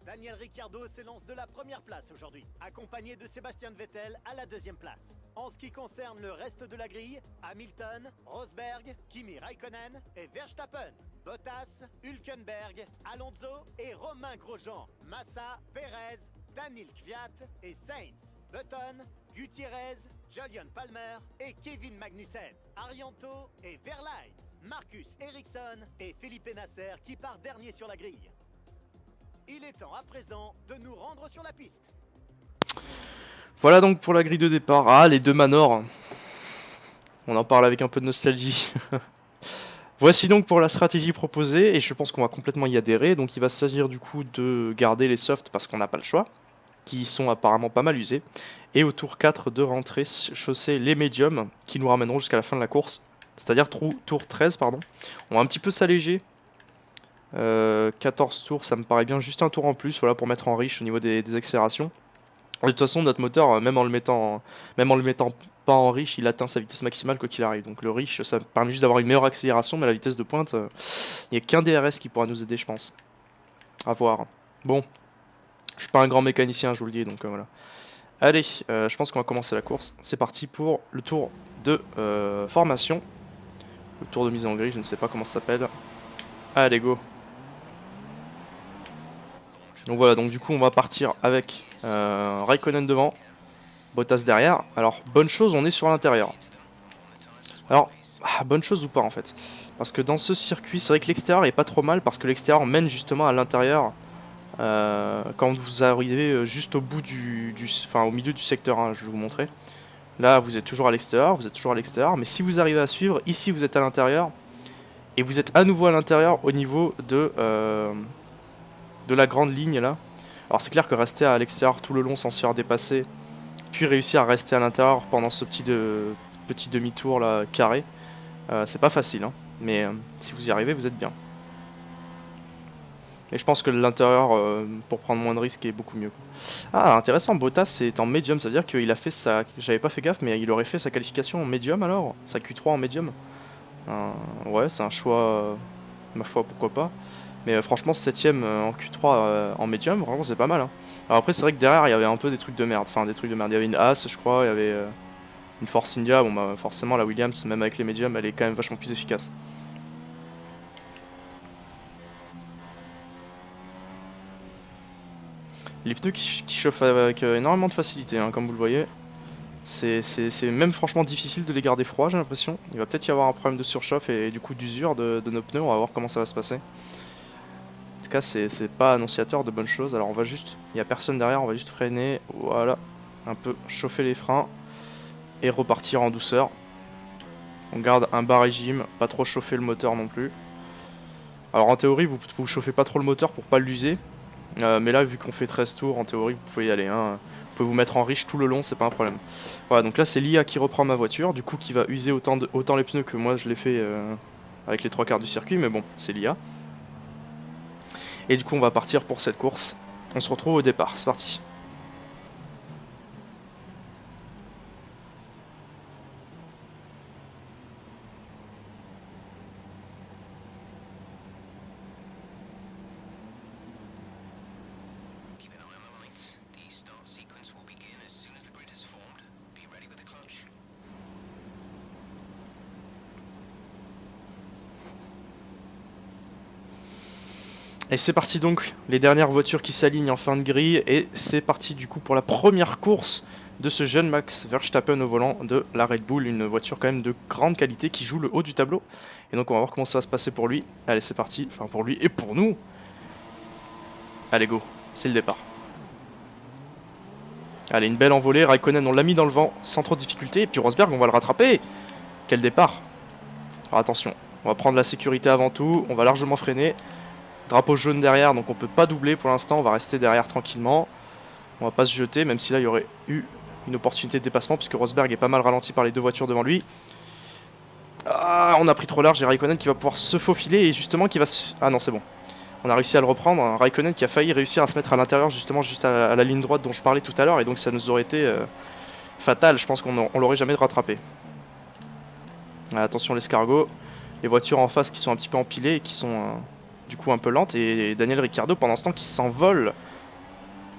Daniel Ricciardo s'élance de la première place aujourd'hui, accompagné de Sébastien Vettel à la deuxième place. En ce qui concerne le reste de la grille, Hamilton, Rosberg, Kimi Raikkonen et Verstappen, Bottas, Hülkenberg, Alonso et Romain Grosjean, Massa, Perez, Daniel Kvyat et Sainz, Button, Gutiérrez, Julian Palmer et Kevin Magnussen, Arianto et Verlaine, Marcus Ericsson et Felipe Nasser qui part dernier sur la grille. Il est temps à présent de nous rendre sur la piste. Voilà donc pour la grille de départ. Ah, les deux Manor. On en parle avec un peu de nostalgie. Voici donc pour la stratégie proposée et je pense qu'on va complètement y adhérer. Donc il va s'agir du coup de garder les softs parce qu'on n'a pas le choix, qui sont apparemment pas mal usés. Et au tour 4 de rentrer chausser les médiums qui nous ramèneront jusqu'à la fin de la course. C'est-à-dire tour 13 pardon. On va un petit peu s'alléger. 14 tours, ça me paraît bien, juste un tour en plus, voilà, pour mettre en riche au niveau des accélérations. De toute façon, notre moteur, même en le mettant pas en riche, il atteint sa vitesse maximale quoi qu'il arrive. Donc le riche, ça permet juste d'avoir une meilleure accélération, mais la vitesse de pointe, il n'y a qu'un DRS qui pourra nous aider, je pense. À voir. Bon, je suis pas un grand mécanicien, je vous le dis, donc voilà. Allez, je pense qu'on va commencer la course. C'est parti pour le tour de formation. Le tour de mise en grille, je ne sais pas comment ça s'appelle. Allez, go. Donc voilà, donc du coup on va partir avec Raikkonen devant, Bottas derrière. Alors bonne chose, on est sur l'intérieur. Alors bonne chose ou pas en fait, parce que dans ce circuit c'est vrai que l'extérieur est pas trop mal, parce que l'extérieur mène justement à l'intérieur quand vous arrivez juste au bout enfin au milieu du secteur 1, je vais vous montrer. Là vous êtes toujours à l'extérieur, mais si vous arrivez à suivre, ici vous êtes à l'intérieur et vous êtes à nouveau à l'intérieur au niveau de la grande ligne là. Alors c'est clair que rester à l'extérieur tout le long sans se faire dépasser, puis réussir à rester à l'intérieur pendant ce petit demi-tour là carré, c'est pas facile hein. Mais si vous y arrivez, vous êtes bien. Et je pense que l'intérieur pour prendre moins de risques est beaucoup mieux quoi. Ah intéressant, Bottas est en médium, ça veut dire qu'il a fait sa... J'avais pas fait gaffe, mais il aurait fait sa qualification en médium alors, sa Q3 en médium. Ouais, c'est un choix, ma foi, pourquoi pas. Mais franchement 7ème en Q3 en médium, vraiment c'est pas mal hein. Alors après c'est vrai que derrière il y avait un peu des trucs de merde, il y avait une As je crois, il y avait une Force India, bon bah forcément la Williams même avec les médiums elle est quand même vachement plus efficace. Les pneus qui chauffent avec énormément de facilité hein, comme vous le voyez. C'est même franchement difficile de les garder froids j'ai l'impression. Il va peut-être y avoir un problème de surchauffe et du coup d'usure de nos pneus, on va voir comment ça va se passer. En tout cas c'est pas annonciateur de bonnes choses. Alors on va juste, il n'y a personne derrière, on va juste freiner, voilà, un peu chauffer les freins et repartir en douceur. On garde un bas régime, pas trop chauffer le moteur non plus. Alors en théorie vous chauffez pas trop le moteur pour pas l'user, mais là vu qu'on fait 13 tours en théorie vous pouvez y aller hein. Vous pouvez vous mettre en riche tout le long, c'est pas un problème. Voilà, donc là c'est l'IA qui reprend ma voiture, du coup qui va user autant les pneus que moi je l'ai fait avec les 3/4 du circuit, mais bon c'est l'IA. Et du coup on va partir pour cette course. On se retrouve au départ, c'est parti. Et c'est parti donc, les dernières voitures qui s'alignent en fin de grille, et c'est parti du coup pour la première course de ce jeune Max Verstappen au volant de la Red Bull, une voiture quand même de grande qualité qui joue le haut du tableau. Et donc on va voir comment ça va se passer pour lui. Allez c'est parti, enfin pour lui et pour nous. Allez go, c'est le départ. Allez une belle envolée, Raikkonen on l'a mis dans le vent sans trop de difficulté, et puis Rosberg on va le rattraper. Quel départ. Alors attention, on va prendre la sécurité avant tout, on va largement freiner. Drapeau jaune derrière, donc on peut pas doubler pour l'instant, on va rester derrière tranquillement. On va pas se jeter, même si là il y aurait eu une opportunité de dépassement, puisque Rosberg est pas mal ralenti par les deux voitures devant lui. Ah, on a pris trop large, et Raikkonen qui va pouvoir se faufiler, et justement qui va se... Ah non, c'est bon. On a réussi à le reprendre, un Raikkonen qui a failli réussir à se mettre à l'intérieur, justement juste à la ligne droite dont je parlais tout à l'heure, et donc ça nous aurait été fatal, je pense qu'on l'aurait jamais rattrapé. Ah, attention l'escargot, les voitures en face qui sont un petit peu empilées et qui sont du coup un peu lentes, et Daniel Ricciardo pendant ce temps qui s'envole.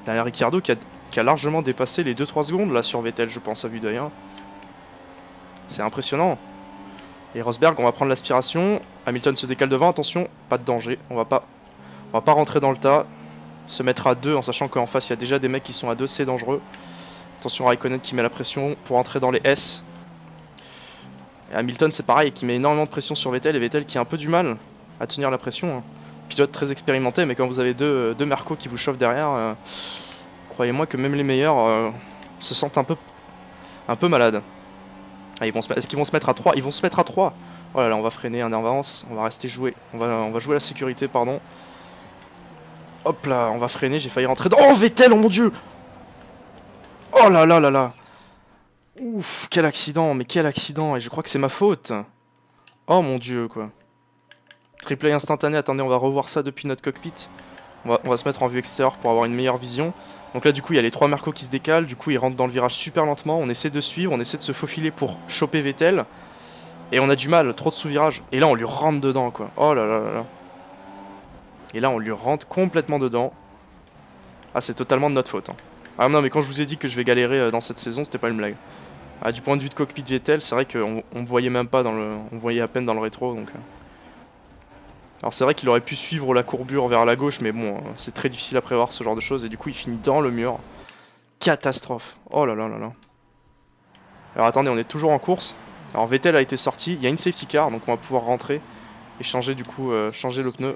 Daniel Ricciardo qui a largement dépassé les 2-3 secondes là sur Vettel, je pense, à vue d'œil. Hein. C'est impressionnant. Et Rosberg, on va prendre l'aspiration. Hamilton se décale devant, attention, pas de danger. On va pas rentrer dans le tas. Se mettre à 2 en sachant qu'en face il y a déjà des mecs qui sont à 2, c'est dangereux. Attention Raikkonen qui met la pression pour entrer dans les S. Et Hamilton c'est pareil, qui met énormément de pression sur Vettel, et Vettel qui a un peu du mal à tenir la pression. Hein. Pilote très expérimenté, mais quand vous avez deux Mercos qui vous chauffent derrière, croyez-moi que même les meilleurs se sentent un peu malades. Ah, est-ce qu'ils vont se mettre à 3? Ils vont se mettre à 3. Oh là là, on va freiner en avance, on va rester jouer. On va jouer la sécurité, pardon. Hop là, on va freiner, j'ai failli rentrer dans... Oh Vettel, oh mon dieu! Oh là là là là! Ouf, quel accident, mais quel accident! Et je crois que c'est ma faute. Oh mon dieu, quoi. Replay instantané, attendez, on va revoir ça depuis notre cockpit. On va se mettre en vue extérieure pour avoir une meilleure vision. Donc là du coup il y a les 3 Mercos qui se décalent, du coup ils rentrent dans le virage super lentement, on essaie de suivre, on essaie de se faufiler pour choper Vettel. Et on a du mal, trop de sous-virage. Et là on lui rentre dedans quoi, oh là là là là. Et là on lui rentre complètement dedans. Ah c'est totalement de notre faute. Hein. Ah non mais quand je vous ai dit que je vais galérer dans cette saison, c'était pas une blague. Ah, du point de vue de cockpit Vettel, c'est vrai qu'on me voyait même pas dans le... On voyait à peine dans le rétro donc... Alors c'est vrai qu'il aurait pu suivre la courbure vers la gauche, mais bon, c'est très difficile à prévoir ce genre de choses, et du coup il finit dans le mur. Catastrophe. Oh là là là là. Alors attendez, on est toujours en course. Alors Vettel a été sorti, il y a une safety car, donc on va pouvoir rentrer et changer du coup, changer le pneu.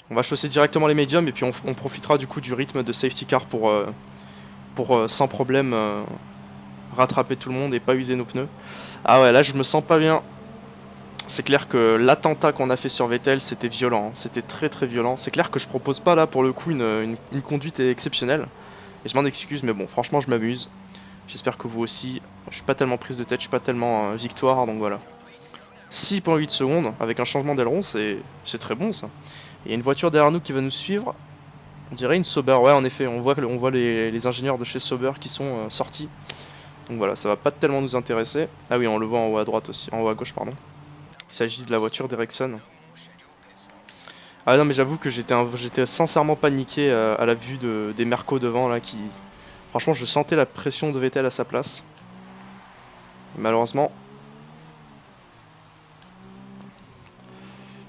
On va chausser directement les médiums, et puis on profitera du coup du rythme de safety car pour sans problème... rattraper tout le monde et pas user nos pneus. Ah ouais, là je me sens pas bien. C'est clair que l'attentat qu'on a fait sur Vettel c'était violent, hein. C'était très très violent. C'est clair que je propose pas là pour le coup une conduite exceptionnelle. Et je m'en excuse, mais bon, franchement je m'amuse. J'espère que vous aussi. Je suis pas tellement prise de tête, je suis pas tellement victoire, donc voilà. 6.8 secondes avec un changement d'aileron, c'est très bon ça. Il y a une voiture derrière nous qui va nous suivre. On dirait une Sauber, ouais en effet, on voit les ingénieurs de chez Sauber qui sont sortis. Donc voilà, ça va pas tellement nous intéresser. Ah oui, on le voit en haut à droite aussi, en haut à gauche pardon. Il s'agit de la voiture d'Ericsson. Ah non mais j'avoue que j'étais sincèrement paniqué à la vue des Mercos devant là qui... Franchement je sentais la pression de Vettel à sa place. Malheureusement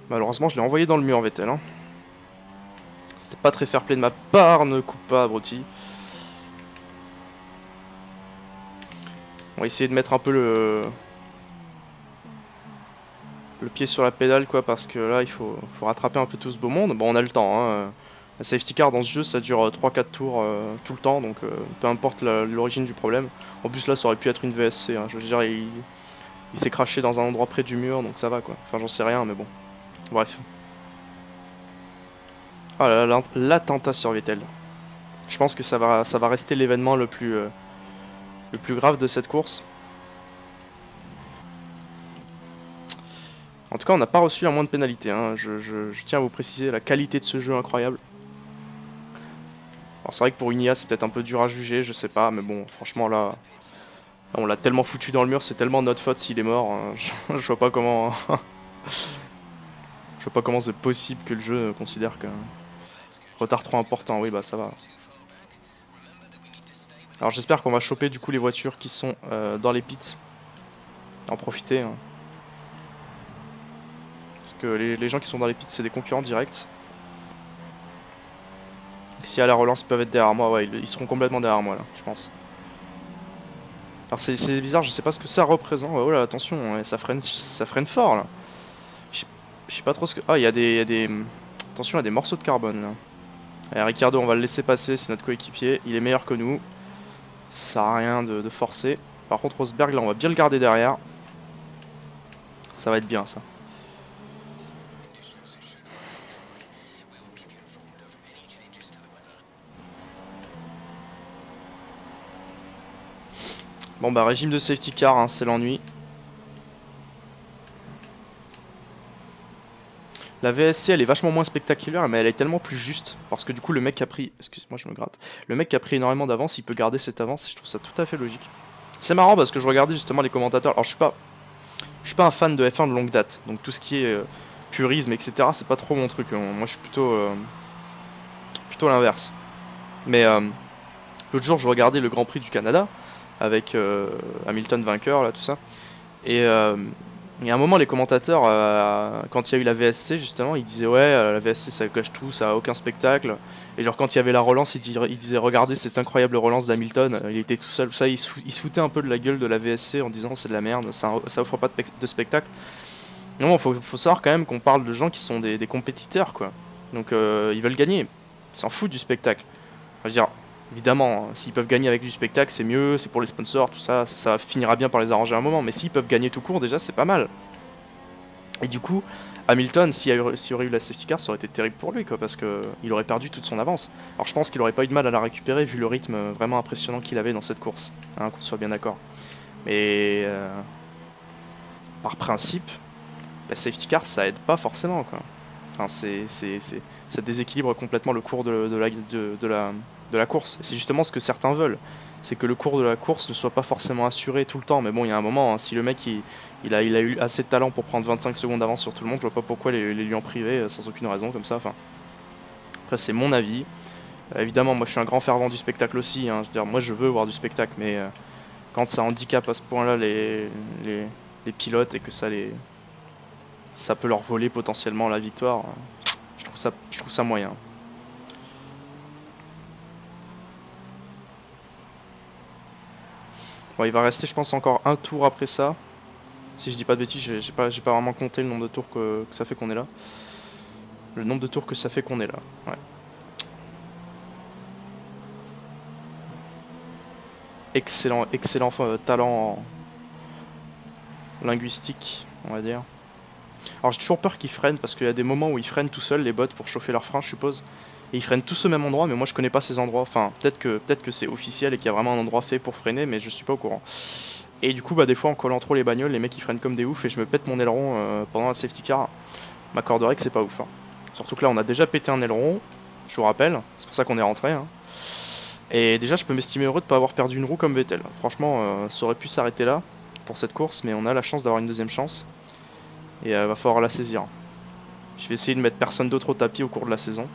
je l'ai envoyé dans le mur Vettel. Hein. C'était pas très fair play de ma part, ne coupe pas abruti. On va essayer de mettre un peu le pied sur la pédale quoi, parce que là il faut rattraper un peu tout ce beau monde. Bon on a le temps, hein. La safety car dans ce jeu ça dure 3-4 tours tout le temps, donc peu importe l'origine du problème. En plus là ça aurait pu être une VSC, hein. Je veux dire il s'est craché dans un endroit près du mur, donc ça va quoi. Enfin j'en sais rien mais bon. Bref. Ah là là, l'attentat sur Vettel. Je pense que ça va rester l'événement le plus grave de cette course. En tout cas, on n'a pas reçu un moins de pénalité. Hein. Je tiens à vous préciser la qualité de ce jeu incroyable. Alors c'est vrai que pour une IA, c'est peut-être un peu dur à juger, je sais pas, mais bon, franchement là, on l'a tellement foutu dans le mur, c'est tellement notre faute s'il est mort. Hein. Je vois pas comment, je vois pas comment c'est possible que le jeu considère qu'un retard trop important. Oui, bah ça va. Alors j'espère qu'on va choper du coup les voitures qui sont dans les pits. En profiter. Hein. Parce que les gens qui sont dans les pits c'est des concurrents directs. Si à la relance ils peuvent être derrière moi, ouais ils seront complètement derrière moi là, je pense. Alors c'est bizarre, je sais pas ce que ça représente. Oh là attention, ouais, ça freine fort là. Je sais pas trop ce que... Ah il y a des... Attention, il y a des morceaux de carbone là. Et Ricciardo, on va le laisser passer, c'est notre coéquipier, il est meilleur que nous. Ça sert à rien de forcer. Par contre Rosberg là on va bien le garder derrière. Ça va être bien ça. Bon bah régime de safety car, hein, c'est l'ennui. La VSC elle est vachement moins spectaculaire mais elle est tellement plus juste. Parce que du coup le mec qui a pris... Excuse-moi je me gratte. Le mec qui a pris énormément d'avance il peut garder cette avance et je trouve ça tout à fait logique. C'est marrant parce que je regardais justement les commentateurs. Alors je suis pas un fan de F1 de longue date. Donc tout ce qui est purisme etc c'est pas trop mon truc. Moi je suis plutôt l'inverse. Mais l'autre jour je regardais le Grand Prix du Canada. Avec Hamilton vainqueur là tout ça. Et il y a un moment les commentateurs quand il y a eu la VSC justement ils disaient ouais la VSC ça gâche tout, ça a aucun spectacle. Et genre quand il y avait la relance ils disaient regardez cette incroyable relance d'Hamilton, il était tout seul, ça il se foutait un peu de la gueule de la VSC en disant c'est de la merde, ça offre pas de spectacle. Non faut savoir quand même qu'on parle de gens qui sont des compétiteurs quoi. Donc ils veulent gagner, ils s'en foutent du spectacle. Je veux dire évidemment, s'ils peuvent gagner avec du spectacle, c'est mieux, c'est pour les sponsors, tout ça, ça finira bien par les arranger à un moment. Mais s'ils peuvent gagner tout court, déjà, c'est pas mal. Et du coup, Hamilton, s'il y aurait eu la safety car, ça aurait été terrible pour lui, quoi, parce qu'il aurait perdu toute son avance. Alors je pense qu'il aurait pas eu de mal à la récupérer, vu le rythme vraiment impressionnant qu'il avait dans cette course, hein, qu'on soit bien d'accord. Mais par principe, la safety car, ça aide pas forcément, quoi. Enfin, ça déséquilibre complètement le cours de la course. C'est justement ce que certains veulent. C'est que le cours de la course ne soit pas forcément assuré tout le temps. Mais bon, il y a un moment, hein, si le mec il a eu assez de talent pour prendre 25 secondes d'avance sur tout le monde, je vois pas pourquoi les lui en priver sans aucune raison comme ça. Enfin, après, c'est mon avis. Évidemment, moi je suis un grand fervent du spectacle aussi. Hein. Je veux dire, moi je veux voir du spectacle, mais quand ça handicape à ce point-là les pilotes et que ça peut leur voler potentiellement la victoire, je trouve ça moyen. Bon, il va rester, je pense, encore un tour après ça. Si je dis pas de bêtises, j'ai pas vraiment compté le nombre de tours que ça fait qu'on est là. Le nombre de tours que ça fait qu'on est là. Ouais. Excellent talent linguistique, on va dire. Alors j'ai toujours peur qu'ils freinent parce qu'il y a des moments où ils freinent tout seuls les bots pour chauffer leurs freins, je suppose. Et ils freinent tous au même endroit, mais moi je connais pas ces endroits. Enfin, peut-être que c'est officiel et qu'il y a vraiment un endroit fait pour freiner, mais je suis pas au courant. Et du coup, bah des fois en collant trop les bagnoles, les mecs ils freinent comme des oufs et je me pète mon aileron pendant la safety car. M'accorderait que c'est pas ouf. Hein. Surtout que là on a déjà pété un aileron, je vous rappelle, c'est pour ça qu'on est rentré. Hein. Et déjà je peux m'estimer heureux de pas avoir perdu une roue comme Vettel. Franchement, ça aurait pu s'arrêter là pour cette course, mais on a la chance d'avoir une deuxième chance. Et va falloir la saisir. Je vais essayer de mettre personne d'autre au tapis au cours de la saison.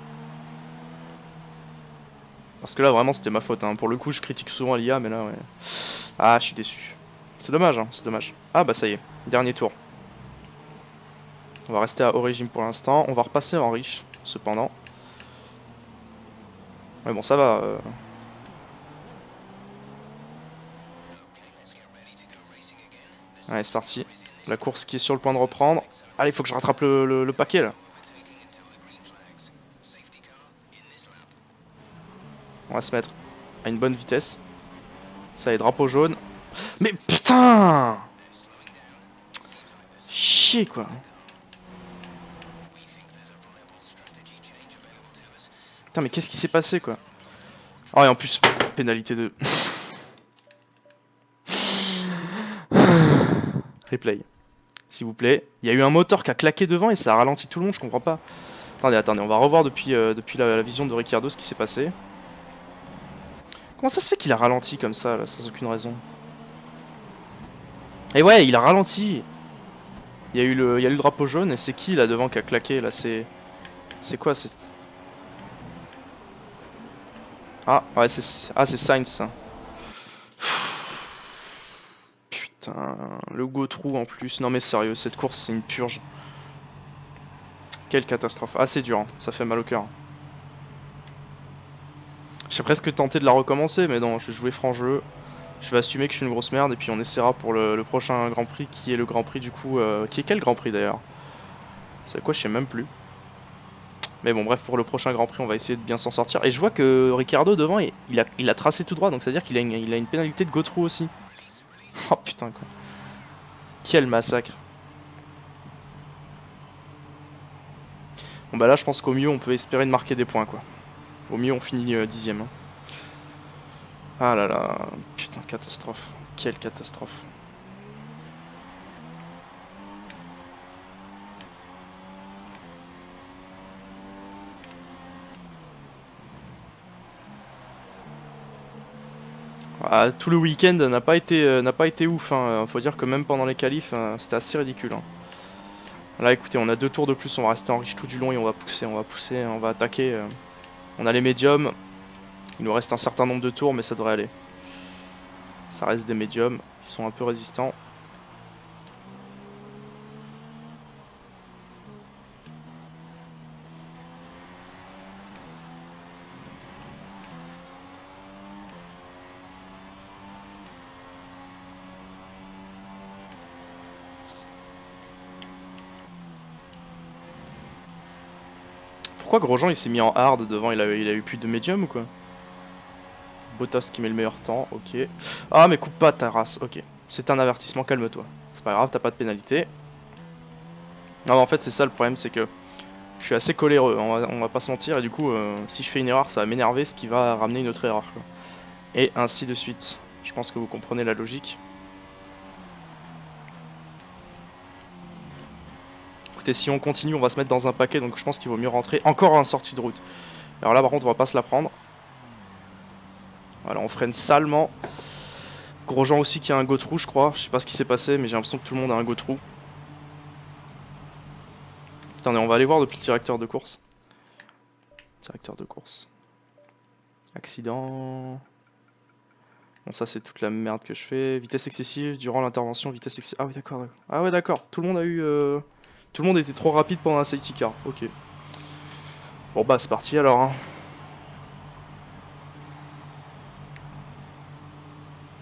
Parce que là vraiment c'était ma faute. Hein. Pour le coup je critique souvent l'IA mais là ouais. Ah je suis déçu. C'est dommage hein, c'est dommage. Ah bah ça y est, dernier tour. On va rester à haut régime pour l'instant. On va repasser en riche cependant. Mais bon ça va. Allez c'est parti. La course qui est sur le point de reprendre. Allez, il faut que je rattrape le paquet là. On va se mettre à une bonne vitesse. Ça y est, drapeau jaune. Mais putain! Chier quoi. Putain, mais qu'est-ce qui s'est passé quoi? Oh, et en plus, pénalité de. Replay. S'il vous plaît. Il y a eu un moteur qui a claqué devant et ça a ralenti tout le monde, je comprends pas. Attendez, on va revoir depuis la vision de Ricciardo ce qui s'est passé. Comment ça se fait qu'il a ralenti comme ça, là, sans aucune raison? Et ouais, il a ralenti. Il y a eu le drapeau jaune et c'est qui là devant qui a claqué là? C'est quoi? C'est ah ouais, c'est Sainz ça. Putain, le go-trou en plus. Non mais sérieux, cette course c'est une purge. Quelle catastrophe. Ah c'est dur, hein. Ça fait mal au cœur. J'ai presque tenté de la recommencer, mais non, je vais jouer franc jeu. Je vais assumer que je suis une grosse merde et puis on essaiera pour le prochain Grand Prix qui est le Grand Prix du coup... qui est quel Grand Prix d'ailleurs? C'est quoi, je sais même plus. Mais bon, bref, pour le prochain Grand Prix, on va essayer de bien s'en sortir. Et je vois que Ricciardo devant, il a tracé tout droit, donc c'est à dire qu'il a, il a une pénalité de go through aussi. Oh putain quoi. Quel massacre. Bon bah là je pense qu'au mieux on peut espérer de marquer des points quoi. Au mieux on finit 10ème. Hein. Ah là là, putain catastrophe. Quelle catastrophe. Ah, tout le week-end n'a pas été ouf. Hein. Faut dire que même pendant les qualifs, c'était assez ridicule. Hein. Là, écoutez, on a 2 tours de plus, on va rester en riche tout du long et on va pousser, on va attaquer. On a les médiums. Il nous reste un certain nombre de tours, mais ça devrait aller. Ça reste des médiums, ils sont un peu résistants. Pourquoi Grosjean il s'est mis en hard devant, il a eu plus de médium ou quoi? Bottas qui met le meilleur temps, ok. Ah mais coupe pas ta race, ok. C'est un avertissement, calme-toi. C'est pas grave, t'as pas de pénalité. Non mais en fait c'est ça le problème, c'est que je suis assez coléreux, on va pas se mentir, et du coup si je fais une erreur ça va m'énerver, ce qui va ramener une autre erreur quoi. Et ainsi de suite. Je pense que vous comprenez la logique. Écoutez, si on continue on va se mettre dans un paquet, donc je pense qu'il vaut mieux rentrer encore en sortie de route. Alors là par contre on va pas se la prendre. Voilà, on freine salement. Grosjean aussi qui a un go through je crois, je sais pas ce qui s'est passé mais j'ai l'impression que tout le monde a un go through. Attendez, on va aller voir depuis le directeur de course. Directeur de course. Accident. Bon ça c'est toute la merde que je fais. Vitesse excessive durant l'intervention, vitesse excessive. Ah oui d'accord. Ah ouais d'accord, tout le monde a eu... Tout le monde était trop rapide pendant un safety car, ok. Bon bah c'est parti alors hein.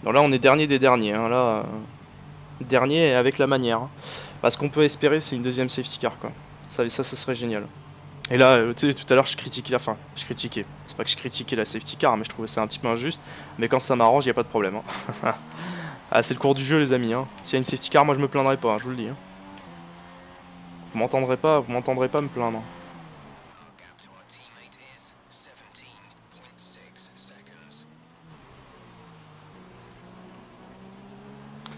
Donc là on est dernier des derniers, hein. Là, dernier avec la manière. Hein. Parce qu'on peut espérer c'est une deuxième safety car quoi. Ça serait génial. Et là, tu sais, tout à l'heure je critiquais, enfin, je critiquais. C'est pas que je critiquais la safety car, mais je trouvais ça un petit peu injuste. Mais quand ça m'arrange, y a pas de problème. Hein. Ah, c'est le cours du jeu les amis. Hein. S'il y a une safety car, moi je me plaindrai pas, hein, je vous le dis. Hein. Vous m'entendrez pas me plaindre.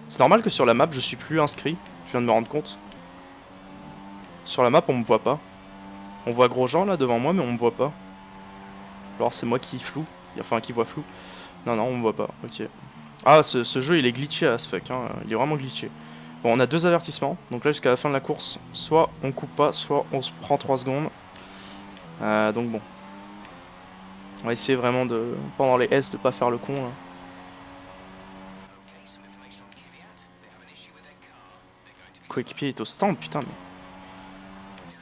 C'est normal que sur la map je suis plus inscrit, je viens de me rendre compte. Sur la map on me voit pas. On voit Grosjean là devant moi mais on me voit pas. Alors c'est moi qui flou, enfin qui voit flou. Non non on me voit pas, ok. Ah ce jeu il est glitché as fuck, hein. Il est vraiment glitché. Bon on a 2 avertissements, donc là jusqu'à la fin de la course, soit on coupe pas, soit on se prend 3 secondes. Donc bon. On va essayer vraiment de, pendant les S, de pas faire le con là. Coéquipier est au stand, putain mais...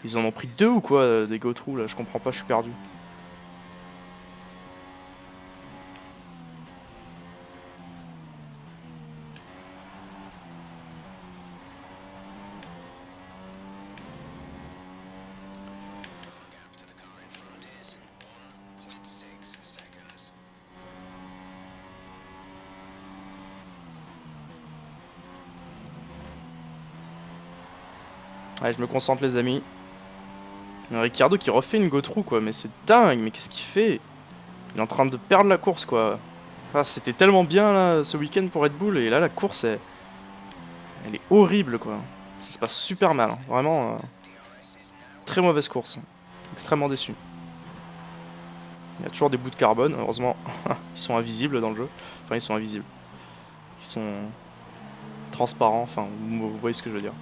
Ils en ont pris 2 ou quoi des go through là, je comprends pas, je suis perdu. Allez, je me concentre les amis. Ricciardo qui refait une go through quoi, mais c'est dingue, mais qu'est-ce qu'il fait? Il est en train de perdre la course quoi. Ah, c'était tellement bien là ce week-end pour Red Bull et là la course elle est horrible quoi. Ça se passe super mal, hein. Vraiment très mauvaise course. Extrêmement déçu. Il y a toujours des bouts de carbone, heureusement ils sont invisibles dans le jeu. Enfin ils sont invisibles. Ils sont transparents, enfin vous voyez ce que je veux dire.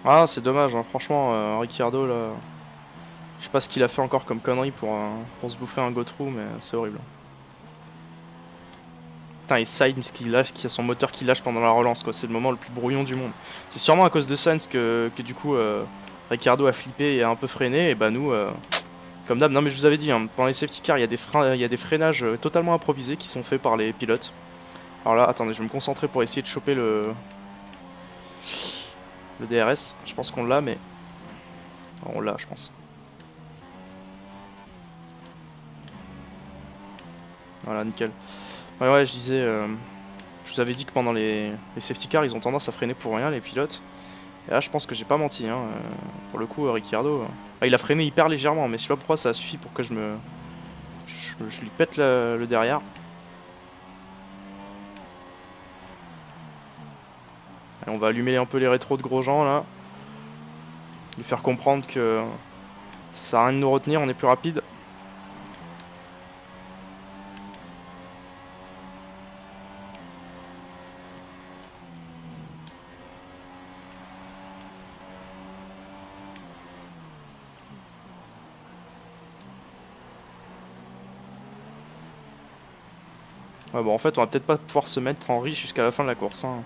Ah c'est dommage hein. Franchement Ricciardo là, je sais pas ce qu'il a fait encore comme connerie pour se bouffer un go through mais c'est horrible. Putain et Sainz qui a son moteur qui lâche pendant la relance quoi, c'est le moment le plus brouillon du monde. C'est sûrement à cause de Sainz que du coup Ricciardo a flippé et a un peu freiné et bah nous Comme d'hab, non mais je vous avais dit, hein, pendant les safety cars, il y a des freinages totalement improvisés qui sont faits par les pilotes. Alors là, attendez, je vais me concentrer pour essayer de choper le DRS. Je pense qu'on l'a, mais... On l'a, je pense. Voilà, nickel. Ouais, je disais... je vous avais dit que pendant les safety cars, ils ont tendance à freiner pour rien, les pilotes. Et là, je pense que j'ai pas menti, hein. Pour le coup, Ricciardo... il a freiné hyper légèrement, mais je sais pas pourquoi ça a suffi pour que je lui pète le derrière. Allez, on va allumer un peu les rétros de Grosjean là. Lui faire comprendre que ça sert à rien de nous retenir, on est plus rapide. Ouais, bon, en fait, on va peut-être pas pouvoir se mettre en riche jusqu'à la fin de la course, hein.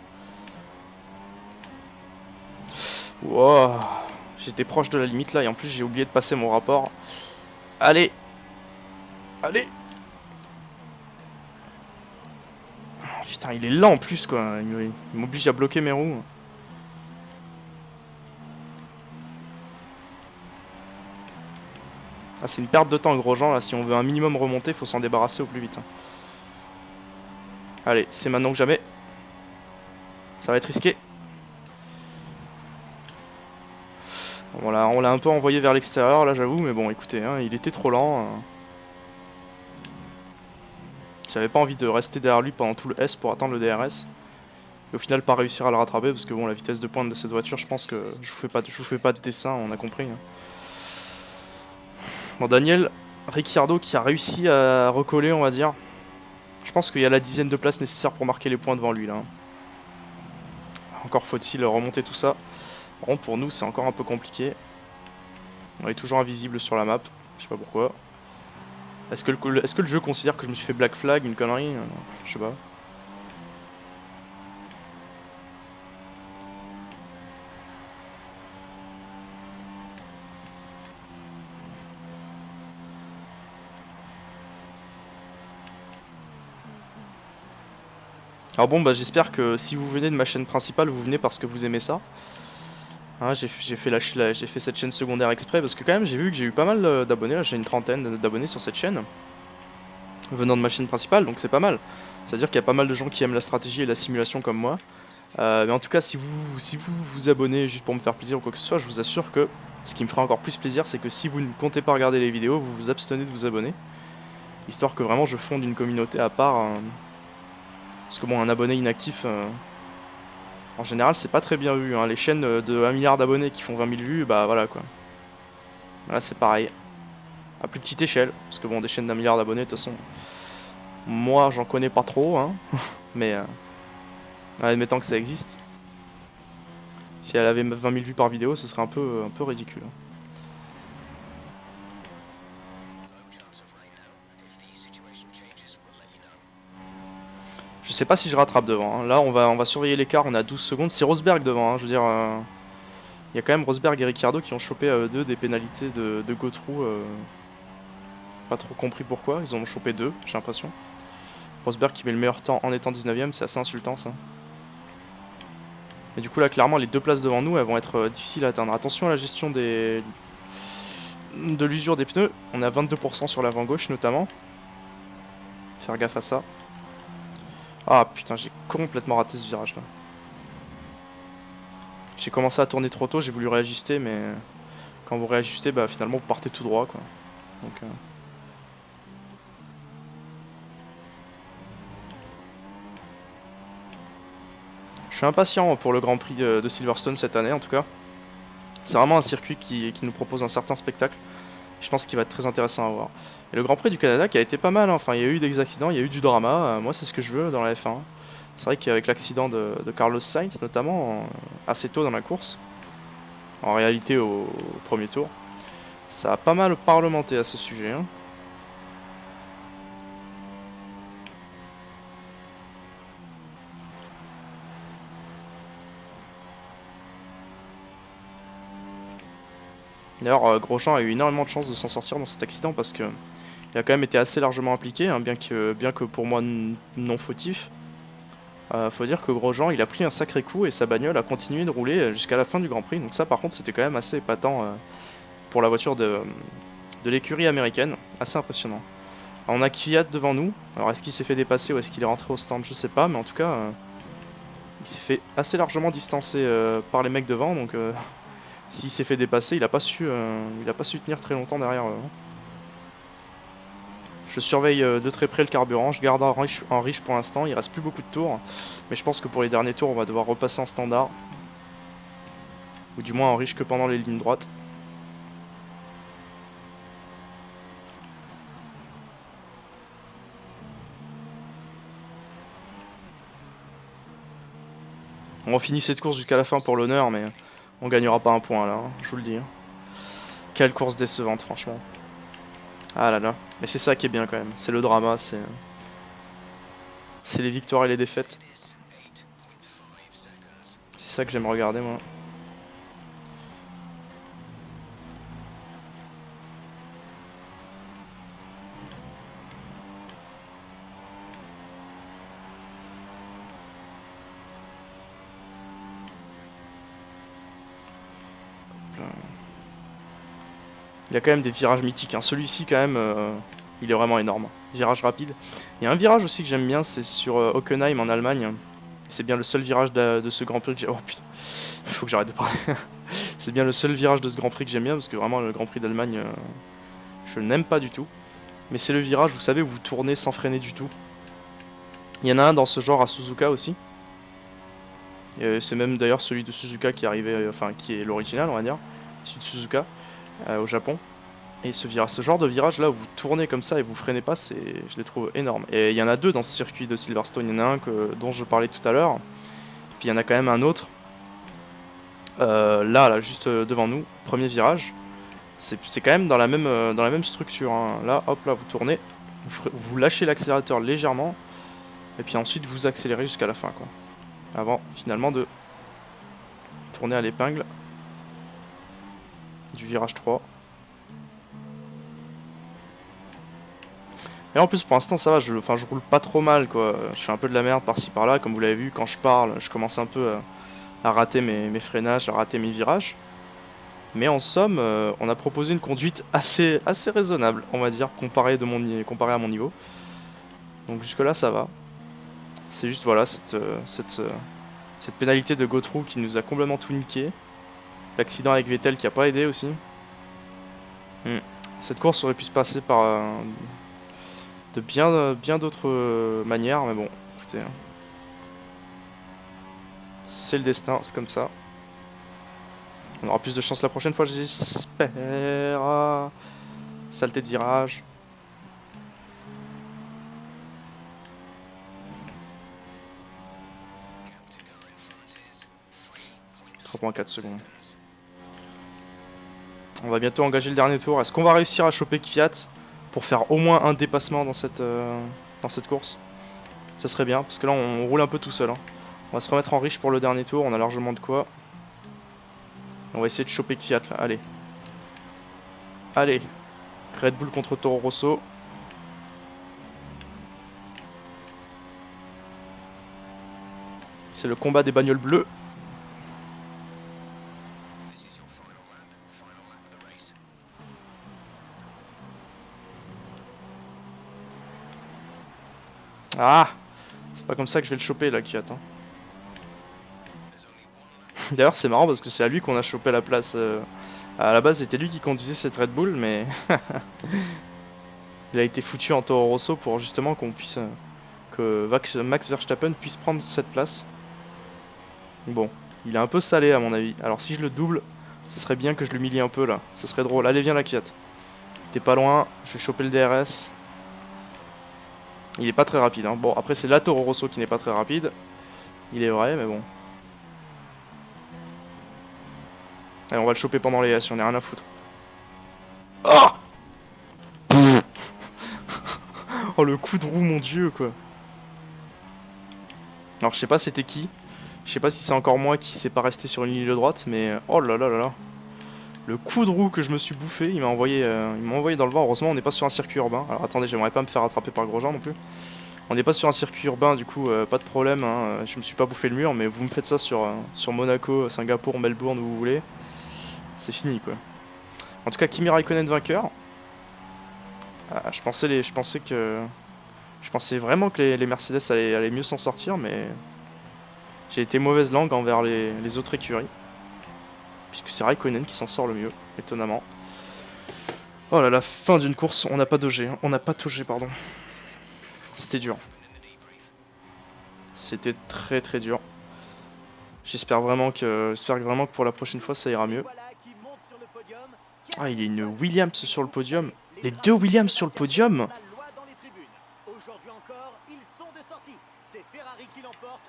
Wow. J'étais proche de la limite là, et en plus j'ai oublié de passer mon rapport. Allez. Allez. Oh, putain, il est lent en plus quoi, il m'oblige à bloquer mes roues. Ah, c'est une perte de temps Grosjean là, si on veut un minimum remonter, faut s'en débarrasser au plus vite, hein. Allez, c'est maintenant que jamais. Ça va être risqué. Bon, on l'a un peu envoyé vers l'extérieur là, j'avoue, mais bon, écoutez, hein, il était trop lent, hein. J'avais pas envie de rester derrière lui pendant tout le S pour attendre le DRS. Et au final, pas réussir à le rattraper parce que bon, la vitesse de pointe de cette voiture, je pense que je vous fais pas de dessin, on a compris, hein. Bon, Daniel Ricciardo qui a réussi à recoller, on va dire. Je pense qu'il y a la dizaine de places nécessaires pour marquer les points devant lui là, hein. Encore faut-il remonter tout ça. Bon, pour nous, c'est encore un peu compliqué. On est toujours invisible sur la map, je sais pas pourquoi. Est-ce que le jeu considère que je me suis fait black flag, une connerie? Je sais pas. Alors bon, bah j'espère que si vous venez de ma chaîne principale, vous venez parce que vous aimez ça. Hein, j'ai fait cette chaîne secondaire exprès parce que quand même j'ai vu que j'ai eu pas mal d'abonnés, là j'ai une trentaine d'abonnés sur cette chaîne. Venant de ma chaîne principale, donc c'est pas mal. C'est-à-dire qu'il y a pas mal de gens qui aiment la stratégie et la simulation comme moi. Mais en tout cas, si vous vous abonnez juste pour me faire plaisir ou quoi que ce soit, je vous assure que ce qui me fera encore plus plaisir, c'est que si vous ne comptez pas regarder les vidéos, vous vous abstenez de vous abonner. Histoire que vraiment je fonde une communauté à part. Parce que bon, un abonné inactif, en général, c'est pas très bien vu, hein. Les chaînes de 1 milliard d'abonnés qui font 20 000 vues, bah voilà quoi. Là c'est pareil. À plus petite échelle, parce que bon, des chaînes d'1 milliard d'abonnés, de toute façon, moi j'en connais pas trop, hein. Mais admettant que ça existe. Si elle avait 20 000 vues par vidéo, ce serait un peu ridicule. Je sais pas si je rattrape devant, hein. Là on va surveiller l'écart, on a 12 secondes. C'est Rosberg devant, hein. Je veux dire, il y a quand même Rosberg et Ricciardo qui ont chopé à eux deux des pénalités de go through. Pas trop compris pourquoi, ils en ont chopé 2, j'ai l'impression. Rosberg qui met le meilleur temps en étant 19ème, c'est assez insultant ça. Et du coup là clairement les 2 places devant nous elles vont être difficiles à atteindre. Attention à la gestion de l'usure des pneus, on est à 22% sur l'avant gauche notamment. Faire gaffe à ça. Ah putain, j'ai complètement raté ce virage là. J'ai commencé à tourner trop tôt, j'ai voulu réajuster, mais quand vous réajustez, bah finalement vous partez tout droit quoi. Donc je suis impatient pour le Grand Prix de Silverstone cette année en tout cas. C'est vraiment un circuit qui nous propose un certain spectacle. Je pense qu'il va être très intéressant à voir. Et le Grand Prix du Canada qui a été pas mal, hein. Enfin il y a eu des accidents, il y a eu du drama, moi c'est ce que je veux dans la F1. C'est vrai qu'avec l'accident de Carlos Sainz notamment, assez tôt dans la course, en réalité au premier tour, ça a pas mal parlementé à ce sujet, hein. D'ailleurs, Grosjean a eu énormément de chance de s'en sortir dans cet accident parce que il a quand même été assez largement impliqué, hein, bien que pour moi non fautif. Faut dire que Grosjean il a pris un sacré coup et sa bagnole a continué de rouler jusqu'à la fin du Grand Prix. Donc ça par contre c'était quand même assez épatant pour la voiture de l'écurie américaine. Assez impressionnant. Alors, on a Kvyat devant nous. Alors est-ce qu'il s'est fait dépasser ou est-ce qu'il est rentré au stand? Je sais pas, mais en tout cas il s'est fait assez largement distancer par les mecs devant. Donc s'il s'est fait dépasser, il a pas su tenir très longtemps derrière. Je surveille de très près le carburant, je garde en riche pour l'instant, il reste plus beaucoup de tours. Mais je pense que pour les derniers tours on va devoir repasser en standard. Ou du moins en riche que pendant les lignes droites. On finit cette course jusqu'à la fin pour l'honneur, mais on gagnera pas un point là, hein, je vous le dis. Quelle course décevante franchement. Ah là là, mais c'est ça qui est bien quand même, c'est le drama, c'est les victoires et les défaites. C'est ça que j'aime regarder moi. Il y a quand même des virages mythiques, hein. Celui-ci quand même, il est vraiment énorme. Virage rapide. Il y a un virage aussi que j'aime bien, c'est sur Hockenheim en Allemagne. C'est bien le seul virage de ce Grand Prix que j'aime. Oh putain, il faut que j'arrête de parler. C'est bien le seul virage de ce Grand Prix que j'aime bien, parce que vraiment le Grand Prix d'Allemagne, je n'aime pas du tout. Mais c'est le virage, vous savez, où vous tournez sans freiner du tout. Il y en a un dans ce genre à Suzuka aussi. C'est même d'ailleurs celui de Suzuka qui est arrivé, enfin qui est l'original on va dire, issu de Suzuka. Au Japon. Et ce genre de virage là où vous tournez comme ça et vous freinez pas, je les trouve énormes. Et il y en a deux dans ce circuit de Silverstone. Il y en a un dont je parlais tout à l'heure. Puis il y en a quand même un autre. Là, juste devant nous, premier virage. C'est quand même dans la même structure. Hein. Là, hop, là, vous tournez. Vous lâchez l'accélérateur légèrement. Et puis ensuite, vous accélérez jusqu'à la fin, quoi. Avant, finalement, de tourner à l'épingle du virage 3. Et en plus pour l'instant ça va, je roule pas trop mal quoi. Je fais un peu de la merde par-ci par-là, comme vous l'avez vu quand je parle, je commence un peu à rater mes freinages, à rater mes virages. Mais en somme, on a proposé une conduite assez raisonnable, on va dire, comparé à mon niveau. Donc jusque là ça va. C'est juste voilà cette pénalité de Gautroux qui nous a complètement tout niqué. L'accident avec Vettel qui a pas aidé aussi. Cette course aurait pu se passer par de bien d'autres manières, mais bon, écoutez, c'est le destin, c'est comme ça. On aura plus de chance la prochaine fois, j'espère. Saleté de virage. 3,4 secondes. On va bientôt engager le dernier tour. Est-ce qu'on va réussir à choper Kvyat pour faire au moins un dépassement dans cette course? Ça serait bien, parce que là on roule un peu tout seul. Hein. On va se remettre en riche pour le dernier tour, on a largement de quoi. On va essayer de choper Kvyat là, allez. Allez. Red Bull contre Toro Rosso. C'est le combat des bagnoles bleues. Ah, c'est pas comme ça que je vais le choper là, Kvyat. Hein. D'ailleurs c'est marrant parce que c'est à lui qu'on a chopé la place. À la base c'était lui qui conduisait cette Red Bull, mais il a été foutu en Toro Rosso pour justement qu'on puisse que Max Verstappen puisse prendre cette place. Bon, il est un peu salé à mon avis. Alors si je le double, ce serait bien que je l'humilie un peu là. Ce serait drôle. Allez viens là Kvyat. T'es pas loin, je vais choper le DRS. Il est pas très rapide. Hein. Bon après c'est la Toro Rosso qui n'est pas très rapide. Il est vrai mais bon. Allez, on va le choper pendant les S, on a rien à foutre. Oh, oh le coup de roue, mon dieu, quoi. Alors, je sais pas c'était qui. Je sais pas si c'est encore moi qui s'est pas resté sur une ligne droite, mais... Oh là là là là. Le coup de roue que je me suis bouffé, il m'a envoyé dans le vent. Heureusement, on n'est pas sur un circuit urbain. Alors attendez, j'aimerais pas me faire attraper par Grosjean non plus. On n'est pas sur un circuit urbain, du coup, pas de problème. Hein. Je me suis pas bouffé le mur, mais vous me faites ça sur Monaco, Singapour, Melbourne, où vous voulez. C'est fini, quoi. En tout cas, Kimi Raikkonen vainqueur. Ah, je pensais vraiment que les Mercedes allaient mieux s'en sortir, mais j'ai été mauvaise langue envers les autres écuries. Puisque c'est Raikkonen qui s'en sort le mieux, étonnamment. Oh là, la fin d'une course, on n'a pas dogé, hein. On n'a pas tougé, pardon. C'était dur. C'était très très dur. J'espère vraiment que pour la prochaine fois ça ira mieux. Ah, il y a une Williams sur le podium. Les deux Williams sur le podium.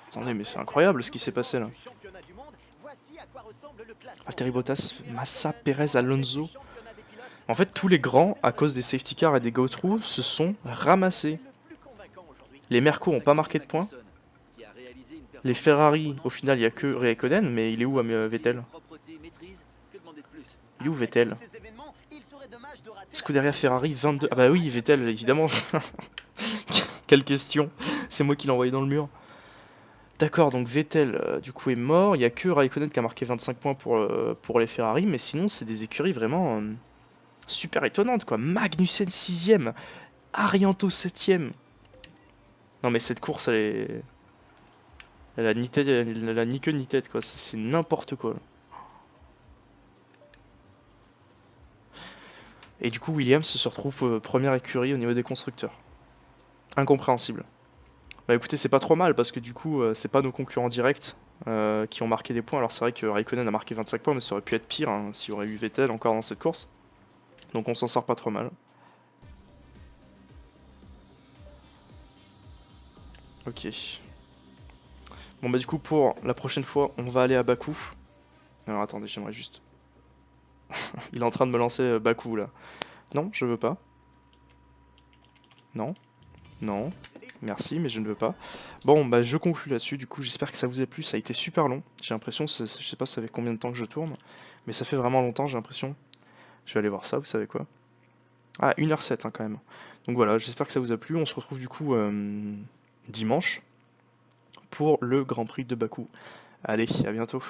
Attendez, mais c'est incroyable ce qui s'est passé là. Valtteri Bottas, Massa, Perez, Alonso. En fait, tous les grands, à cause des safety cars et des go-through, se sont ramassés. Les Merco n'ont pas marqué de points. Les Ferrari, au final, il n'y a que Raikkonen, mais il est où Vettel? Il est où Vettel? Scuderia Ferrari 22. Ah bah oui, Vettel, évidemment. Quelle question. C'est moi qui l'ai envoyé dans le mur. D'accord, donc Vettel, du coup, est mort. Il n'y a que Raikkonen qui a marqué 25 points pour les Ferrari, mais sinon, c'est des écuries vraiment super étonnantes, quoi. Magnussen 6ème, Arianto 7ème. Non, mais cette course, elle a ni tête, elle a ni queue ni tête, quoi. C'est n'importe quoi. Et du coup, Williams se retrouve première écurie au niveau des constructeurs. Incompréhensible. Bah écoutez, c'est pas trop mal parce que du coup, c'est pas nos concurrents directs qui ont marqué des points. Alors c'est vrai que Raikkonen a marqué 25 points, mais ça aurait pu être pire hein, s'il y aurait eu Vettel encore dans cette course. Donc on s'en sort pas trop mal. Ok. Bon bah du coup, pour la prochaine fois, on va aller à Bakou. Alors attendez, j'aimerais juste... Il est en train de me lancer Bakou là. Non, je veux pas. Non. Non. Merci, mais je ne veux pas. Bon, bah je conclue là-dessus. Du coup, j'espère que ça vous a plu. Ça a été super long. J'ai l'impression, je sais pas ça fait combien de temps que je tourne, mais ça fait vraiment longtemps, j'ai l'impression. Je vais aller voir ça, vous savez quoi. Ah, 1h07 hein, quand même. Donc voilà, j'espère que ça vous a plu. On se retrouve du coup dimanche pour le Grand Prix de Bakou. Allez, à bientôt.